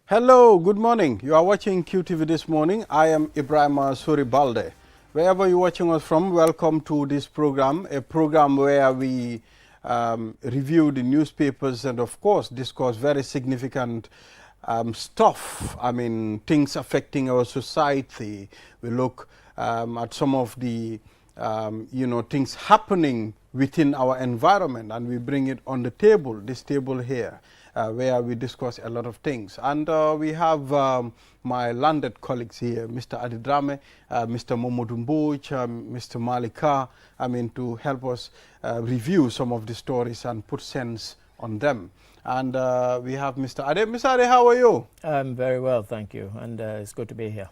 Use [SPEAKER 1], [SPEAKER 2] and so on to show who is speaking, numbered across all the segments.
[SPEAKER 1] Hello, good morning. You are watching QTV this morning. I am Ibrahim Suribalde. Wherever you're watching us from, welcome to this program, a program where we review the newspapers and, of course, discuss very significant stuff. I mean, things affecting our society. We look at some of the, things happening within our environment, and we bring it on the table, this table here. Where we discuss a lot of things. And we have my landed colleagues here, Mr. Adidrame, Mr. Momodumbuch, Mr. Malika, to help us review some of the stories and put sense on them. And we have Mr. Ade. Mr. Ade, how are you?
[SPEAKER 2] I'm very well, thank you. And it's good to be here.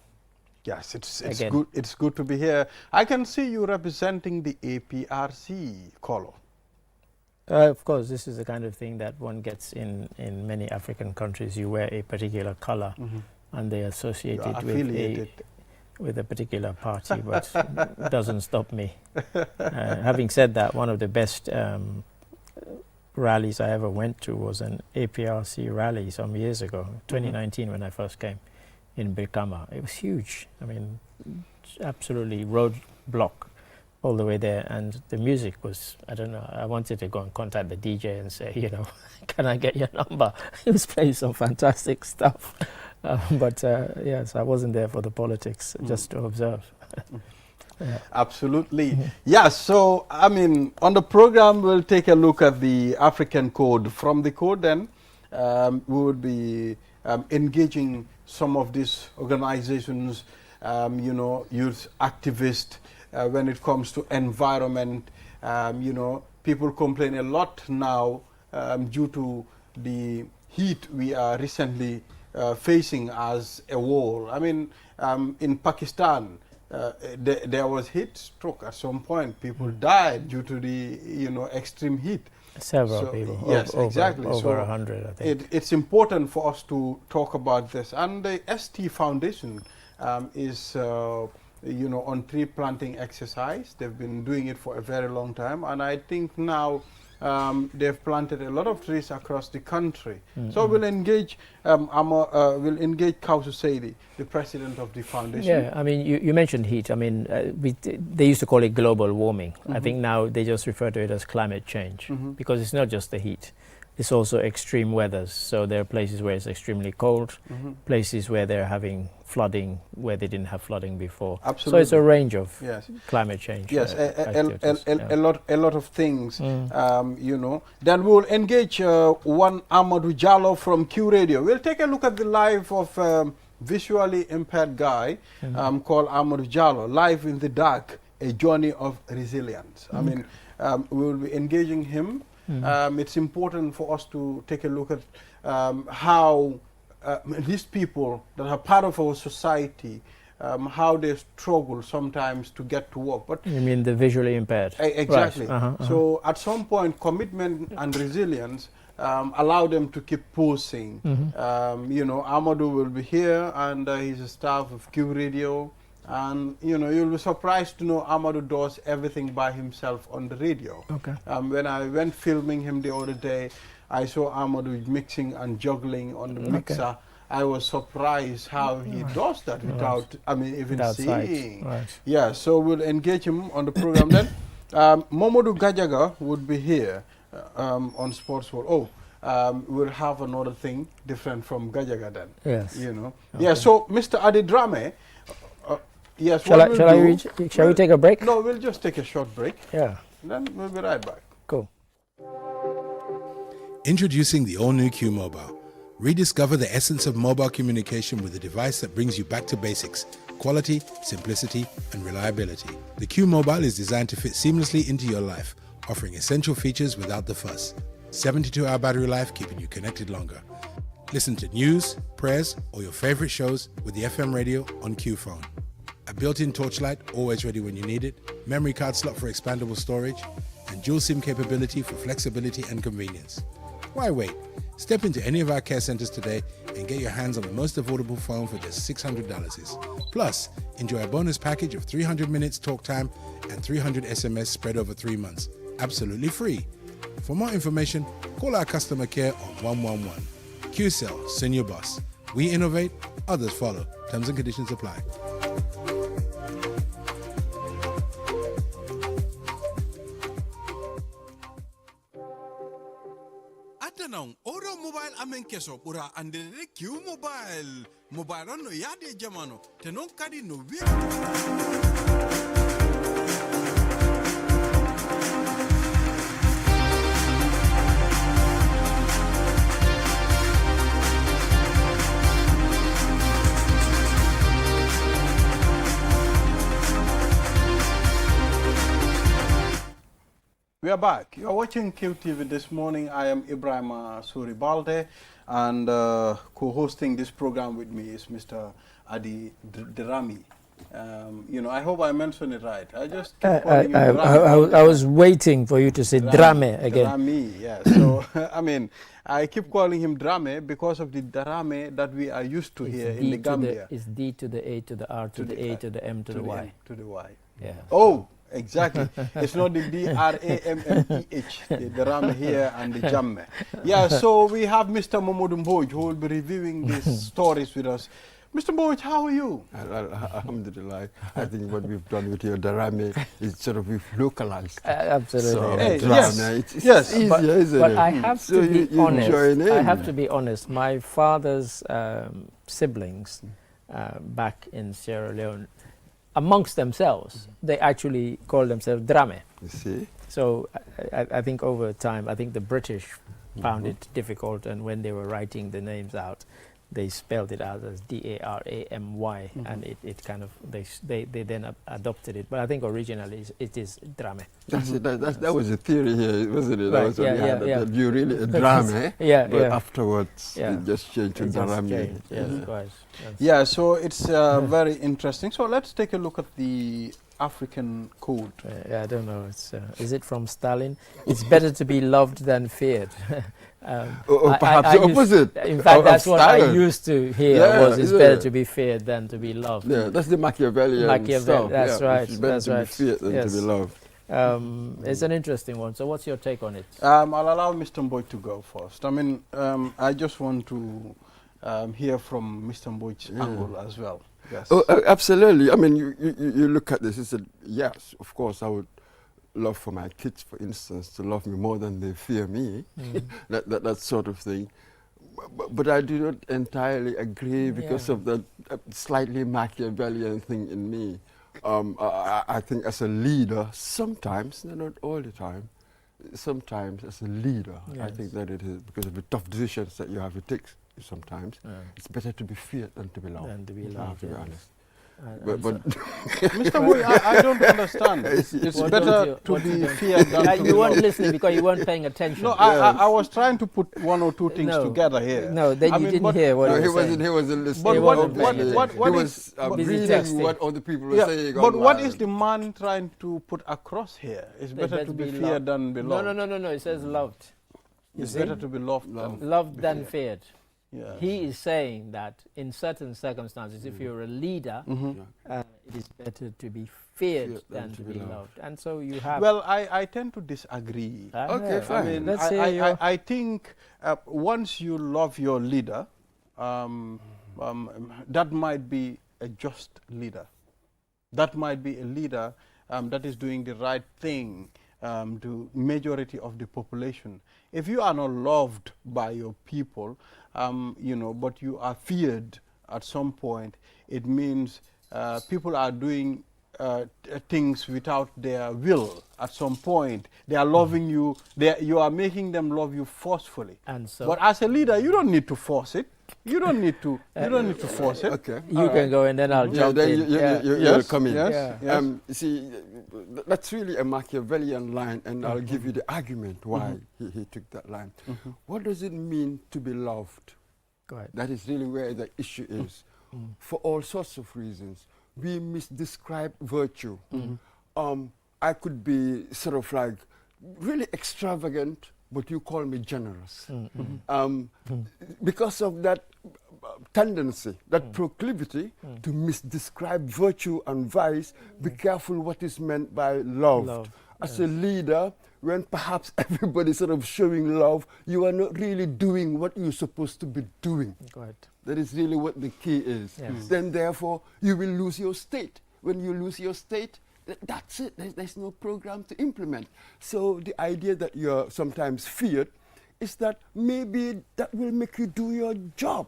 [SPEAKER 1] Yes, it's good. It's good to be here. I can see you representing the APRC color.
[SPEAKER 2] Of course, this is the kind of thing that one gets in many African countries. You wear a particular color, and they associate it with a particular party, but it doesn't stop me. Having said that, one of the best rallies I ever went to was an APRC rally some years ago, 2019, when I first came in Brikama. It was huge. I mean, absolutely roadblock all the way there, and the music was, I don't know, I wanted to go and contact the DJ and say, can I get your number? He was playing some fantastic stuff. Yes, I wasn't there for the politics, just to observe. Yeah.
[SPEAKER 1] Absolutely. Yeah, so, on the program, we'll take a look at the African code. From the code, then, we would be engaging some of these organizations, youth activists, when it comes to environment. People complain a lot now due to the heat we are recently facing as a world. In Pakistan, there was heat stroke at some point. People died due to the extreme heat.
[SPEAKER 2] Several people.
[SPEAKER 1] Yes, exactly.
[SPEAKER 2] Over 100, I think.
[SPEAKER 1] It's important for us to talk about this. And the ST Foundation is on tree planting exercise. They've been doing it for a very long time, and I think now they've planted a lot of trees across the country. So we'll engage Kausu Saidi, the president of the foundation.
[SPEAKER 2] Yeah, you mentioned heat. They used to call it global warming. I think now they just refer to it as climate change, because it's not just the heat. It's also extreme weathers. So there are places where it's extremely cold, places where they're having flooding where they didn't have flooding before.
[SPEAKER 1] Absolutely.
[SPEAKER 2] So it's a range of climate change.
[SPEAKER 1] Yes, a lot of things. Then we'll engage one Amadou Jallo from Q Radio. We'll take a look at the life of visually impaired guy called Amadou Jallo, Live in the Dark, a journey of resilience. We will be engaging him. It's important for us to take a look at how these people that are part of our society, how they struggle sometimes to get to work. But
[SPEAKER 2] you mean the visually impaired?
[SPEAKER 1] Exactly. Right. So at some point, commitment and resilience allow them to keep pushing. Amadou will be here, and he's a staff of Q Radio. And you'll be surprised to know Amadou does everything by himself on the radio.
[SPEAKER 2] Okay.
[SPEAKER 1] When I went filming him the other day, I saw Amadou mixing and juggling on the mixer. I was surprised how he does that without, even seeing.
[SPEAKER 2] Right.
[SPEAKER 1] Yeah, so we'll engage him on the program then. Momodou Gajaga would be here on Sports World. We'll have another thing different from Gajaga then.
[SPEAKER 2] Yes.
[SPEAKER 1] Okay. Yeah, so Mr. Adidrame, yes.
[SPEAKER 2] Shall we take a break?
[SPEAKER 1] No, we'll just take a short break.
[SPEAKER 2] Yeah.
[SPEAKER 1] Then we'll be right back.
[SPEAKER 2] Cool.
[SPEAKER 3] Introducing the all-new Q Mobile. Rediscover the essence of mobile communication with a device that brings you back to basics: quality, simplicity, and reliability. The Q Mobile is designed to fit seamlessly into your life, offering essential features without the fuss. 72-hour battery life, keeping you connected longer. Listen to news, prayers, or your favorite shows with the FM radio on Q Phone. A built-in torchlight, always ready when you need it, memory card slot for expandable storage, and dual SIM capability for flexibility and convenience. Why wait? Step into any of our care centers today and get your hands on the most affordable phone for just $600. Plus, enjoy a bonus package of 300 minutes talk time and 300 SMS spread over 3 months. Absolutely free. For more information, call our customer care on 111. QCell, Senior Boss. We innovate, others follow. Terms and conditions apply.
[SPEAKER 4] Atanong, oro mobile amen keso pura andere Q mobile. Mobile on no yade jamano. Tenon kadi no we.
[SPEAKER 1] We are back. You are watching QTV this morning. I am Ibrahim Suri Balde, and co-hosting this program with me is Mr. Adi Drami. I hope I mentioned it right. I just keep calling you Drami.
[SPEAKER 2] I was waiting for you to say Drame again.
[SPEAKER 1] Drami, yes. So, I keep calling him Drame because of the Drame that we are used to here in the Gambia.
[SPEAKER 2] It's D to the A to the R to the A to the M to the Y.
[SPEAKER 1] To the Y.
[SPEAKER 2] Yeah.
[SPEAKER 1] Oh, exactly. It's not the D-R-A-M-M-E-H, the Drame here and the Jamme. Yeah, so we have Mr. Momodou Mbodj who will be reviewing these stories with us. Mr. Mbodj, how are you?
[SPEAKER 5] Alhamdulillah. I think what we've done with your Darame is sort of we've localized.
[SPEAKER 2] Absolutely.
[SPEAKER 5] So,
[SPEAKER 1] Hey,
[SPEAKER 5] it's
[SPEAKER 1] yes,
[SPEAKER 5] easier,
[SPEAKER 2] but,
[SPEAKER 5] isn't
[SPEAKER 2] but
[SPEAKER 5] it?
[SPEAKER 2] I have
[SPEAKER 5] So
[SPEAKER 2] to be honest.
[SPEAKER 5] join in.
[SPEAKER 2] I have to be honest. My father's siblings back in Sierra Leone, amongst themselves, they actually call themselves Drame.
[SPEAKER 5] You see?
[SPEAKER 2] So I think over time, I think the British found it difficult, and when they were writing the names out, they spelled it out as D-A-R-A-M-Y, and it kind of, they then adopted it. But I think originally it is Drame.
[SPEAKER 5] That's it. That was a theory here, wasn't it?
[SPEAKER 2] Right,
[SPEAKER 5] That was what we had, that you really a Drame, but afterwards it just changed to Darame.
[SPEAKER 2] Yes, quite.
[SPEAKER 1] Yeah, so it's very interesting. So let's take a look at the African code.
[SPEAKER 2] I don't know. Is it from Stalin? It's better to be loved than feared.
[SPEAKER 5] Perhaps the opposite.
[SPEAKER 2] In fact, that's what I
[SPEAKER 5] Stalin.
[SPEAKER 2] used to hear, was it's better to be feared than to be loved.
[SPEAKER 5] Yeah, that's the Machiavellian stuff.
[SPEAKER 2] That's right.
[SPEAKER 5] It's better to be feared than to be loved.
[SPEAKER 2] It's an interesting one. So what's your take on it?
[SPEAKER 1] I'll allow Mr. Mbodj to go first. I just want to hear from Mr. Mbodj's angle as well. Yes.
[SPEAKER 5] Oh, absolutely. I mean, you look at this, you said, yes, of course, I would love for my kids, for instance, to love me more than they fear me, that sort of thing. But I do not entirely agree because of that slightly Machiavellian thing in me. I think as a leader, sometimes, not all the time, sometimes as a leader, I think that it is because of the tough decisions that you have to take. Sometimes it's better to be feared than to be loved. To be honest. But
[SPEAKER 1] Mr. Mbodj, I don't understand. It's better to be feared than to be
[SPEAKER 2] You weren't
[SPEAKER 1] loved.
[SPEAKER 2] listening because you weren't paying attention.
[SPEAKER 1] No, I was trying to put one or two things together here.
[SPEAKER 2] No, then you didn't hear what
[SPEAKER 5] he
[SPEAKER 2] was saying.
[SPEAKER 5] he wasn't listening.
[SPEAKER 1] But
[SPEAKER 5] he
[SPEAKER 1] what
[SPEAKER 5] was reading
[SPEAKER 2] texting.
[SPEAKER 5] what other people were saying.
[SPEAKER 1] But what is the man trying to put across here? It's better to be feared than be loved.
[SPEAKER 2] No. It says loved.
[SPEAKER 1] It's better to be loved
[SPEAKER 2] than feared.
[SPEAKER 1] Yes.
[SPEAKER 2] He is saying that in certain circumstances, if you're a leader, it is better to be feared than to be loved. And so you have...
[SPEAKER 1] Well, I tend to disagree.
[SPEAKER 5] Okay, fine.
[SPEAKER 1] I think once you love your leader, that might be a just leader. That might be a leader that is doing the right thing to majority of the population. If you are not loved by your people, but you are feared at some point, it means people are doing things without their will. At some point, they are loving you. You are making them love you forcefully.
[SPEAKER 2] And so,
[SPEAKER 1] but as a leader, you don't need to force it. You don't need to. You don't need to force it.
[SPEAKER 5] Okay.
[SPEAKER 2] You can go and then I'll jump in.
[SPEAKER 5] You'll come in.
[SPEAKER 1] Yes.
[SPEAKER 5] See, that's really a Machiavellian line, and I'll give you the argument why he took that line. What does it mean to be loved?
[SPEAKER 2] Go ahead.
[SPEAKER 5] That is really where the issue is. For all sorts of reasons, we misdescribe virtue. I could be sort of like really extravagant, but you call me generous. Because of that tendency, that proclivity to misdescribe virtue and vice, be careful what is meant by loved. as a leader, when perhaps everybody's sort of showing love, you are not really doing what you're supposed to be doing.
[SPEAKER 2] Correct.
[SPEAKER 5] That is really what the key is.
[SPEAKER 2] Yes.
[SPEAKER 5] Then therefore, you will lose your state. When you lose your state, that's it. There's no program to implement. So the idea that you're sometimes feared is that maybe that will make you do your job,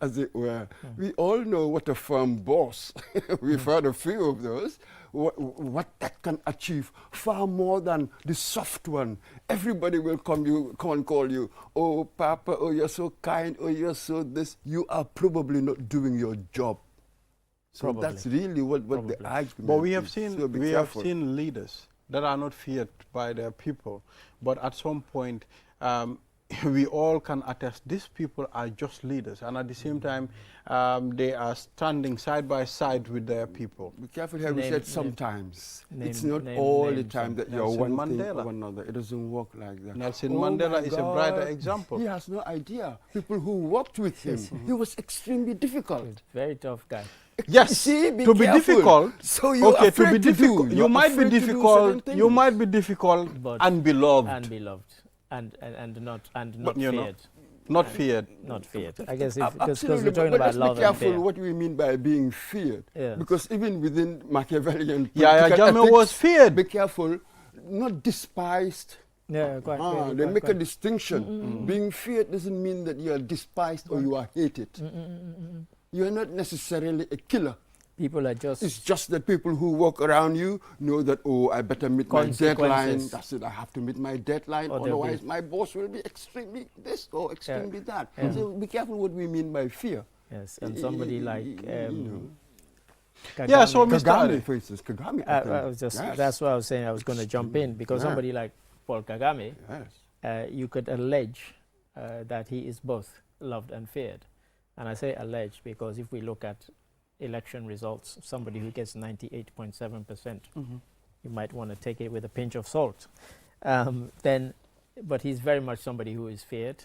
[SPEAKER 5] as it were. We all know what a firm boss, we've heard a few of those, what that can achieve far more than the soft one. Everybody will come and call you, oh, Papa, oh, you're so kind, oh, you're so this. You are probably not doing your job. So
[SPEAKER 2] Probably.
[SPEAKER 5] that's really what the argument
[SPEAKER 1] But we have
[SPEAKER 5] is.
[SPEAKER 1] seen
[SPEAKER 5] So be
[SPEAKER 1] we have
[SPEAKER 5] careful.
[SPEAKER 1] seen leaders that are not feared by their people, but at some point we all can attest these people are just leaders, and at the same time they are standing side by side with their people.
[SPEAKER 5] Be careful here, we
[SPEAKER 2] Name-
[SPEAKER 5] said
[SPEAKER 2] name-
[SPEAKER 5] sometimes. It's
[SPEAKER 2] name-
[SPEAKER 5] not
[SPEAKER 2] name-
[SPEAKER 5] all the
[SPEAKER 2] name
[SPEAKER 5] time
[SPEAKER 2] some.
[SPEAKER 5] that you're
[SPEAKER 1] Nelson
[SPEAKER 5] one thing
[SPEAKER 1] Mandela.
[SPEAKER 5] or another. It doesn't work like that.
[SPEAKER 1] Nelson
[SPEAKER 5] Oh
[SPEAKER 1] Mandela
[SPEAKER 5] my
[SPEAKER 1] is a brighter
[SPEAKER 5] God.
[SPEAKER 1] example.
[SPEAKER 5] He has no idea. People who worked with him, he was extremely difficult.
[SPEAKER 2] Very tough guy.
[SPEAKER 1] Yes,
[SPEAKER 5] See, be
[SPEAKER 1] to be
[SPEAKER 5] careful.
[SPEAKER 1] difficult.
[SPEAKER 5] So you're
[SPEAKER 1] okay, to
[SPEAKER 5] afraid
[SPEAKER 1] be
[SPEAKER 5] to do.
[SPEAKER 1] difficult. You
[SPEAKER 5] You're
[SPEAKER 1] might be
[SPEAKER 5] afraid to do certain
[SPEAKER 1] difficult. You
[SPEAKER 5] things.
[SPEAKER 1] might be difficult
[SPEAKER 2] But-
[SPEAKER 1] and beloved,
[SPEAKER 2] And beloved. And not
[SPEAKER 1] But you're not
[SPEAKER 2] feared.
[SPEAKER 1] not feared.
[SPEAKER 2] Not feared. I guess because
[SPEAKER 5] Absolutely,
[SPEAKER 2] we're talking
[SPEAKER 5] but
[SPEAKER 2] about
[SPEAKER 5] let's
[SPEAKER 2] love
[SPEAKER 5] be
[SPEAKER 2] and
[SPEAKER 5] careful
[SPEAKER 2] fear.
[SPEAKER 5] what we mean by being feared.
[SPEAKER 2] Yes.
[SPEAKER 5] Because even within Machiavellian
[SPEAKER 1] Yahya
[SPEAKER 5] political
[SPEAKER 1] Jammeh
[SPEAKER 5] ethics,
[SPEAKER 1] was feared.
[SPEAKER 5] Be careful, not despised.
[SPEAKER 2] Yeah, quite. yeah,
[SPEAKER 5] They
[SPEAKER 2] quite,
[SPEAKER 5] make a
[SPEAKER 2] quite.
[SPEAKER 5] distinction. Being feared doesn't mean that you are despised or you are hated. You are not necessarily a killer.
[SPEAKER 2] People are just
[SPEAKER 5] It's just that people who walk around you know that, oh, I better meet my deadline.
[SPEAKER 2] Consequences.
[SPEAKER 5] That's it, I have to meet my deadline,
[SPEAKER 2] Or there'll
[SPEAKER 5] otherwise
[SPEAKER 2] be-
[SPEAKER 5] my boss will be extremely this or extremely that.
[SPEAKER 2] Yeah.
[SPEAKER 5] So be careful what we mean by fear.
[SPEAKER 2] yes, and somebody like
[SPEAKER 1] Yeah, so
[SPEAKER 2] Kagame-
[SPEAKER 1] Mr.
[SPEAKER 5] Kagame,
[SPEAKER 1] Ali.
[SPEAKER 5] for instance, Kagame.
[SPEAKER 2] I was just
[SPEAKER 5] yes.
[SPEAKER 2] that's what I was saying. I was going to jump in because
[SPEAKER 5] Yeah.
[SPEAKER 2] somebody like Paul Kagame,
[SPEAKER 5] Yes.
[SPEAKER 2] you could allege that he is both loved and feared, and I say allege because if we look at election results, somebody who gets 98.7%, you might want to take it with a pinch of salt. But he's very much somebody who is feared.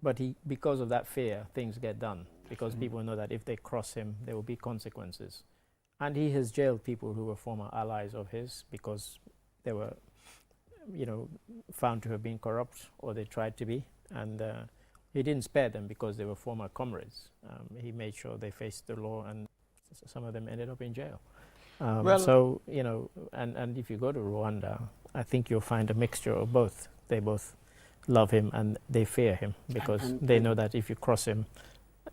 [SPEAKER 2] But because of that fear, things get done because people know that if they cross him, there will be consequences. And he has jailed people who were former allies of his because they were, found to have been corrupt or they tried to be. And he didn't spare them because they were former comrades. He made sure they faced the law, and some of them ended up in jail. So, and if you go to Rwanda, I think you'll find a mixture of both. They both love him and they fear him because they know that if you cross him,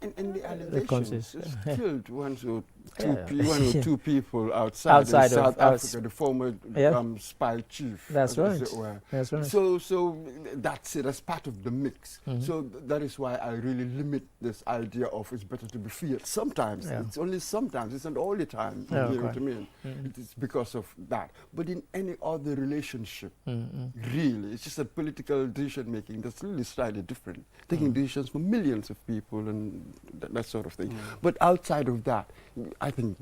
[SPEAKER 5] And the allegations
[SPEAKER 2] consist-
[SPEAKER 5] just killed one or
[SPEAKER 2] Yeah.
[SPEAKER 5] two people outside
[SPEAKER 2] Outside
[SPEAKER 5] in South
[SPEAKER 2] of us.
[SPEAKER 5] Africa, the former
[SPEAKER 2] Yeah.
[SPEAKER 5] spy chief.
[SPEAKER 2] That's
[SPEAKER 5] as
[SPEAKER 2] right.
[SPEAKER 5] it were.
[SPEAKER 2] That's right.
[SPEAKER 5] So that's it, that's part of the mix.
[SPEAKER 2] Mhm.
[SPEAKER 5] So that is why I really limit this idea of it's better to be feared. Sometimes,
[SPEAKER 2] Yeah.
[SPEAKER 5] it's only sometimes, it's not all the time,
[SPEAKER 2] Yeah,
[SPEAKER 5] you know what I
[SPEAKER 2] okay.
[SPEAKER 5] mean?
[SPEAKER 2] Mhm.
[SPEAKER 5] It is because of that. But in any other relationship,
[SPEAKER 2] Mm-mm.
[SPEAKER 5] really, it's just that political decision making that's really slightly different. Taking decisions for millions of people and that sort of thing. But outside of that, I think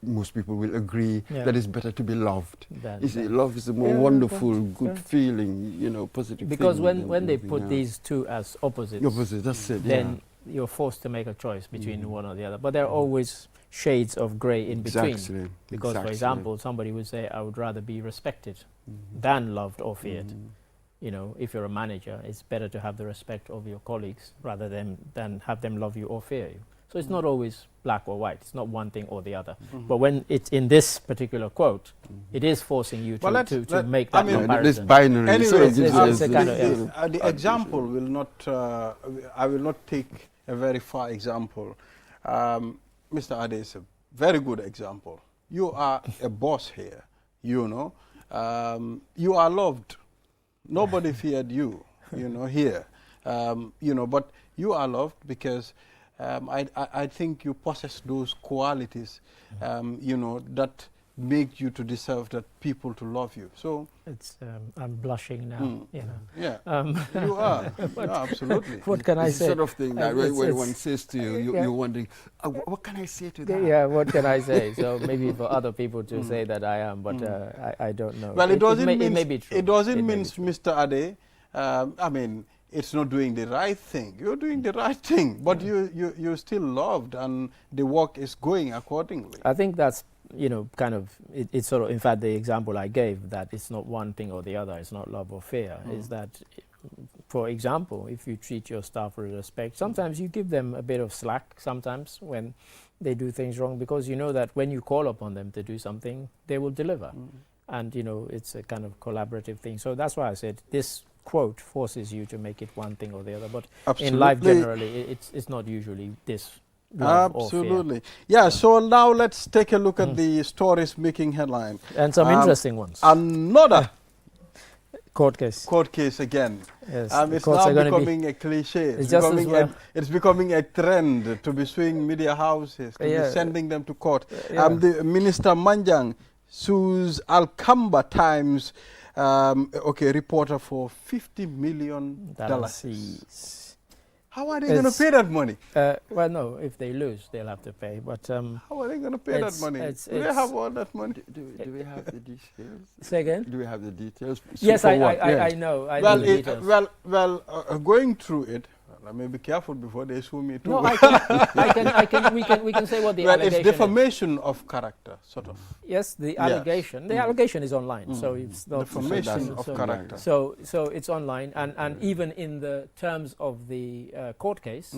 [SPEAKER 5] most people will agree
[SPEAKER 2] Yeah.
[SPEAKER 5] that it's better to be loved.
[SPEAKER 2] That-
[SPEAKER 5] You see,
[SPEAKER 2] that-
[SPEAKER 5] love is a more
[SPEAKER 2] Yeah,
[SPEAKER 5] wonderful,
[SPEAKER 2] right,
[SPEAKER 5] good
[SPEAKER 2] right.
[SPEAKER 5] feeling, positive
[SPEAKER 2] Because
[SPEAKER 5] feeling
[SPEAKER 2] when
[SPEAKER 5] than
[SPEAKER 2] they
[SPEAKER 5] anything
[SPEAKER 2] put
[SPEAKER 5] else.
[SPEAKER 2] these two as opposites,
[SPEAKER 5] Opposite, that's it,
[SPEAKER 2] then you're forced to make a choice between one or the other. But there are
[SPEAKER 5] Mhm.
[SPEAKER 2] always shades of grey in between.
[SPEAKER 5] Exactly.
[SPEAKER 2] Because, for example, somebody would say, I would rather be respected than loved or feared. If you're a manager, it's better to have the respect of your colleagues rather than have them love you or fear you. So it's not always black or white. It's not one thing or the other. But when it's in this particular quote, it is forcing you
[SPEAKER 1] Well,
[SPEAKER 2] to make
[SPEAKER 1] I
[SPEAKER 2] that
[SPEAKER 1] mean,
[SPEAKER 5] This
[SPEAKER 2] comparison.
[SPEAKER 5] binary.
[SPEAKER 1] Anyway,
[SPEAKER 5] sort of gives
[SPEAKER 2] it's
[SPEAKER 5] us
[SPEAKER 2] a kind
[SPEAKER 5] this,
[SPEAKER 2] of,
[SPEAKER 1] the example will not, I will not take a very far example. Mr. Ade is a very good example. You are a boss here, you are loved. Nobody feared you, here, but you are loved because I think you possess those qualities, that make you to deserve that people to love you. So
[SPEAKER 2] It's I'm blushing now.
[SPEAKER 1] yeah, you are. Yeah, absolutely.
[SPEAKER 2] What can I
[SPEAKER 5] It's the
[SPEAKER 2] say?
[SPEAKER 5] sort of thing that
[SPEAKER 2] It's-
[SPEAKER 5] when
[SPEAKER 2] it's-
[SPEAKER 5] one says to you,
[SPEAKER 2] yeah.
[SPEAKER 5] you're wondering, what can I say to that?
[SPEAKER 2] Yeah, what can I say? So maybe for other people to say that I am, but I don't know.
[SPEAKER 1] Well, it doesn't
[SPEAKER 2] may,
[SPEAKER 1] mean
[SPEAKER 2] it may be true.
[SPEAKER 1] It doesn't
[SPEAKER 2] It may
[SPEAKER 1] mean,
[SPEAKER 2] be true.
[SPEAKER 1] Mr. Ade. It's not doing the right thing. You're doing the right thing, but you're still loved, and the work is going accordingly.
[SPEAKER 2] I think that's you know, kind of, it's sort of, in fact, the example I gave, that it's not one thing or the other, it's not love or fear, is that, for example, if you treat your staff with respect, sometimes you give them a bit of slack sometimes when they do things wrong, because you know that when you call upon them to do something, they will deliver. And, you know, it's a kind of collaborative thing. So that's why I said this quote forces you to make it one thing or the other. But in life generally, it's not usually this.
[SPEAKER 1] Absolutely. Yeah, so now let's take a look at the stories making headline.
[SPEAKER 2] And some interesting ones.
[SPEAKER 1] Another
[SPEAKER 2] court case.
[SPEAKER 1] Court case again.
[SPEAKER 2] Yes,
[SPEAKER 1] it's now becoming a cliche. It's becoming a trend to be suing media houses, to be sending them to court. The Minister Manjang sues Alcamba Times reporter for $50 million. How are they going to pay that money?
[SPEAKER 2] Well, no, if they lose, they'll have to pay. But
[SPEAKER 1] how are they going to pay that money? Do they have all that money?
[SPEAKER 5] Do we have the details?
[SPEAKER 2] Say again?
[SPEAKER 5] Do we have the details?
[SPEAKER 2] Yes, I know. I know the details.
[SPEAKER 1] Going through it, I may be careful before they sue me too.
[SPEAKER 2] No, we can say what the allegation
[SPEAKER 1] it's defamation of character, sort of.
[SPEAKER 2] Yes, the allegation. The allegation is online, so it's not
[SPEAKER 1] defamation of character.
[SPEAKER 2] So it's online, and even in the terms of the court case,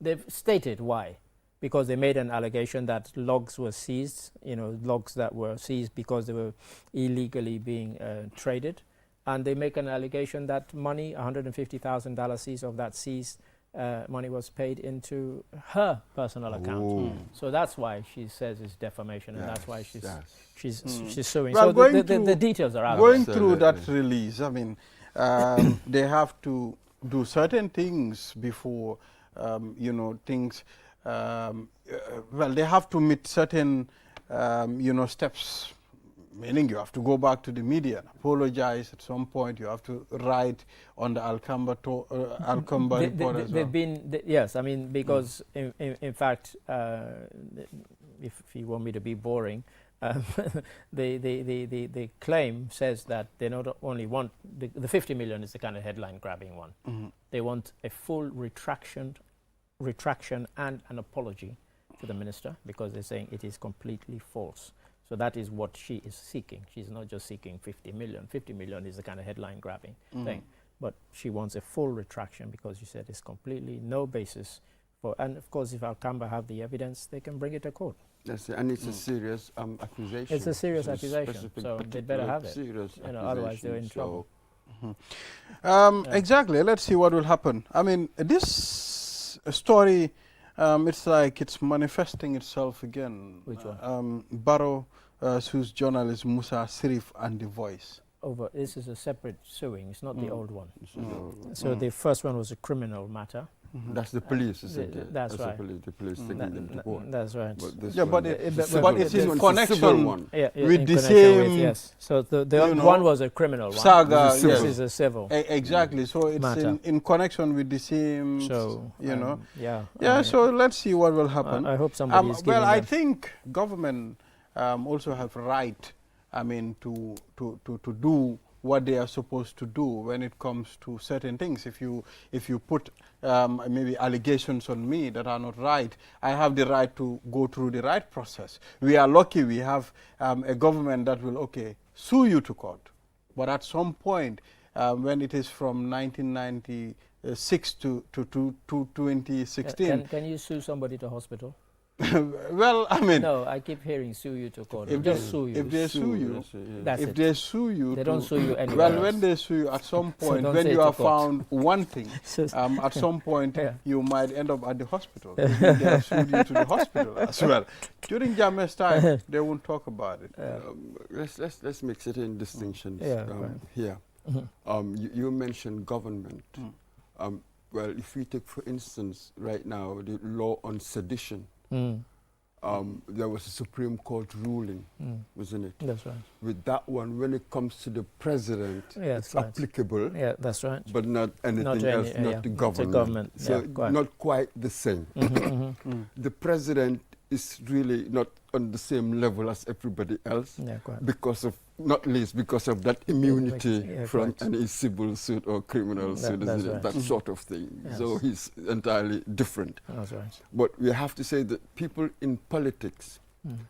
[SPEAKER 2] they've stated why. Because they made an allegation that logs were seized, logs that were seized because they were illegally being traded. And they make an allegation that money, $150,000 seized of that seized money, was paid into her personal account. So that's why she says it's defamation, and that's why she's suing.
[SPEAKER 1] Well,
[SPEAKER 2] so the details are out.
[SPEAKER 1] Going through that release, I mean, they have to do certain things before, things. They have to meet certain, steps. Meaning you have to go back to the media and apologize at some point. You have to write on the Alcamba report as well.
[SPEAKER 2] Yes, I mean, because in fact, if you want me to be boring, the claim says that they not only want, the $50 million is the kind of headline grabbing one. They want a full retraction and an apology to the minister, because they're saying it is completely false. So that is what she is seeking. She's not just seeking 50 million. 50 million is the kind of headline grabbing thing. But she wants a full retraction, because she said it's completely no basis for, and of course if Alcamba have the evidence, they can bring it to court.
[SPEAKER 5] Yes, and it's a serious accusation.
[SPEAKER 2] It's a serious accusation, so they better have it. Otherwise they're in trouble.
[SPEAKER 1] Exactly. Let's see what will happen. I mean, this story, it's like it's manifesting itself again.
[SPEAKER 2] Which one?
[SPEAKER 1] Barrow sues journalist Musa Sirif and The Voice.
[SPEAKER 2] This is a separate suing. It's not the old one. So the first one was a criminal matter.
[SPEAKER 5] That's the police, isn't it?
[SPEAKER 2] That's right.
[SPEAKER 5] The police taking them to court.
[SPEAKER 2] That's right.
[SPEAKER 1] But it's in connection with the same.
[SPEAKER 2] Yes. So the one was a criminal one.
[SPEAKER 1] Saga.
[SPEAKER 2] This is a civil.
[SPEAKER 1] Exactly. So it's in connection with the same.
[SPEAKER 2] So
[SPEAKER 1] So let's see what will happen.
[SPEAKER 2] I hope somebody is giving
[SPEAKER 1] I think government also have right. I mean, to do what they are supposed to do when it comes to certain things. If you put maybe allegations on me that are not right, I have the right to go through the right process. We are lucky we have a government that will sue you to court, but at some point when it is from 1996 to 2016,
[SPEAKER 2] can you sue somebody to hospital?
[SPEAKER 1] Well, I mean,
[SPEAKER 2] no, I keep hearing sue you to court.
[SPEAKER 1] If they sue you, they don't
[SPEAKER 2] sue you anywhere.
[SPEAKER 1] Well, when they sue you, at some point, when you have found one thing, at some point you might end up at the hospital. They have sued you to the hospital as well. During Jammeh's time, they won't talk about it.
[SPEAKER 5] Let's make certain distinctions here. You mentioned government. Well, if we take, for instance, right now, the law on sedition, there was a Supreme Court ruling, wasn't it?
[SPEAKER 2] That's right.
[SPEAKER 5] With that one, when it comes to the president, it's applicable.
[SPEAKER 2] Yeah, that's right.
[SPEAKER 5] But not anything else, not the government. So not quite the same. The president is really not on the same level as everybody else, not least because of that immunity from any civil suit or criminal suit, that sort of thing. Yes. So he's entirely different.
[SPEAKER 2] That's right.
[SPEAKER 5] But we have to say that people in politics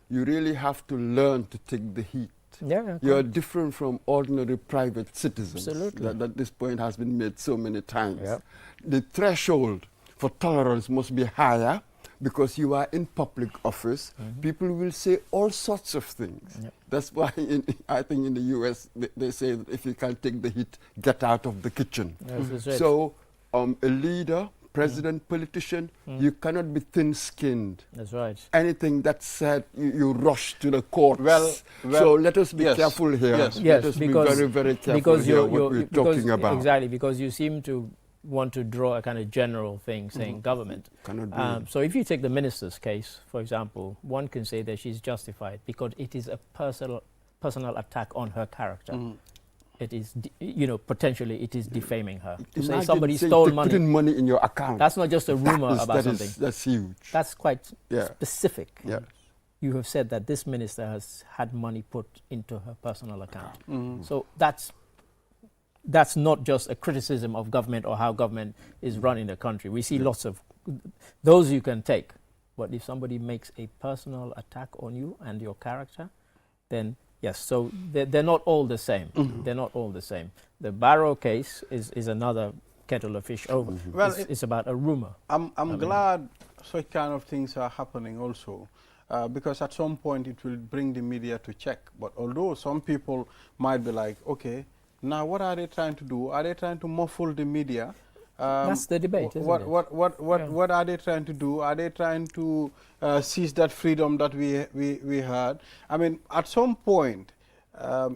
[SPEAKER 5] You really have to learn to take the heat.
[SPEAKER 2] Yeah,
[SPEAKER 5] You're different from ordinary private citizens.
[SPEAKER 2] Absolutely.
[SPEAKER 5] That this point has been made so many times.
[SPEAKER 2] Yep.
[SPEAKER 5] The threshold for tolerance must be higher because you are in public office. People will say all sorts of things.
[SPEAKER 2] Yep.
[SPEAKER 5] That's why I think in the US they say that if you can't take the heat, get out of the kitchen.
[SPEAKER 2] That's it.
[SPEAKER 5] So a leader, president, politician, you cannot be thin-skinned.
[SPEAKER 2] That's right.
[SPEAKER 5] Anything that's said, you rush to the courts.
[SPEAKER 1] Well,
[SPEAKER 5] so let us be
[SPEAKER 1] yes,
[SPEAKER 5] careful here.
[SPEAKER 1] yes.
[SPEAKER 5] Let
[SPEAKER 2] Yes,
[SPEAKER 5] us be
[SPEAKER 2] because-
[SPEAKER 5] very, very careful
[SPEAKER 2] because
[SPEAKER 5] here
[SPEAKER 2] you're,
[SPEAKER 5] what we're
[SPEAKER 2] because
[SPEAKER 5] talking about.
[SPEAKER 2] Exactly, because you seem to want to draw a kind of general thing saying government.
[SPEAKER 5] Cannot be.
[SPEAKER 2] So if you take the minister's case, for example, one can say that she's justified because it is a personal attack on her character. It is, potentially it is defaming her. To say
[SPEAKER 5] Imagine
[SPEAKER 2] somebody
[SPEAKER 5] saying
[SPEAKER 2] stole
[SPEAKER 5] to
[SPEAKER 2] money,
[SPEAKER 5] putting money in your account.
[SPEAKER 2] that's not just a rumor about something.
[SPEAKER 5] That's huge.
[SPEAKER 2] That's quite
[SPEAKER 5] Yeah.
[SPEAKER 2] specific.
[SPEAKER 5] Yeah.
[SPEAKER 2] You have said that this minister has had money put into her personal account. So that's not just a criticism of government or how government is running the country. We see lots of those you can take, but if somebody makes a personal attack on you and your character, then yes. So they're not all the same. They're not all the same. The Barrow case is another kettle of fish over.
[SPEAKER 1] Well,
[SPEAKER 2] it's about a rumor.
[SPEAKER 1] I'm glad such kind of things are happening also, because at some point it will bring the media to check. But although some people might be like, okay, now what are they trying to do? Are they trying to muffle the media?
[SPEAKER 2] That's the debate, isn't it?
[SPEAKER 1] What are they trying to do? Are they trying to seize that freedom that we had? I mean, at some point,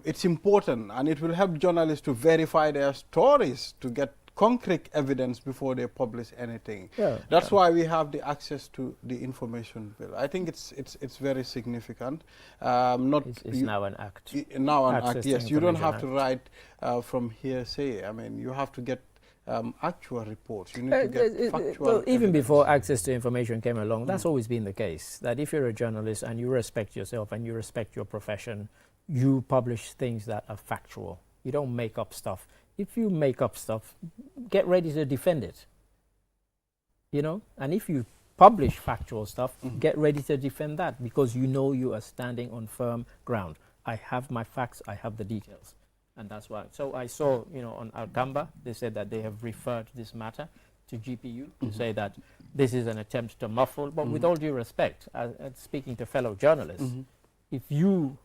[SPEAKER 1] it's important, and it will help journalists to verify their stories to get concrete evidence before they publish anything. That's why we have the access to the information bill. I think it's very significant.
[SPEAKER 2] It's now an act.
[SPEAKER 1] Now an
[SPEAKER 2] Access
[SPEAKER 1] act,
[SPEAKER 2] to
[SPEAKER 1] yes. You don't have
[SPEAKER 2] Information
[SPEAKER 1] to write from hearsay. I mean, you have to get actual reports. You need to get factual
[SPEAKER 2] well, even
[SPEAKER 1] evidence.
[SPEAKER 2] before access to information came along, that's always been the case. That if you're a journalist and you respect yourself and you respect your profession, you publish things that are factual. You don't make up stuff. If you make up stuff, get ready to defend it. And if you publish factual stuff, get ready to defend that because you know you are standing on firm ground. I have my facts, I have the details. And that's why. So I saw, on Algamba, they said that they have referred this matter to GPU to say that this is an attempt to muffle. But with all due respect, speaking to fellow journalists, if you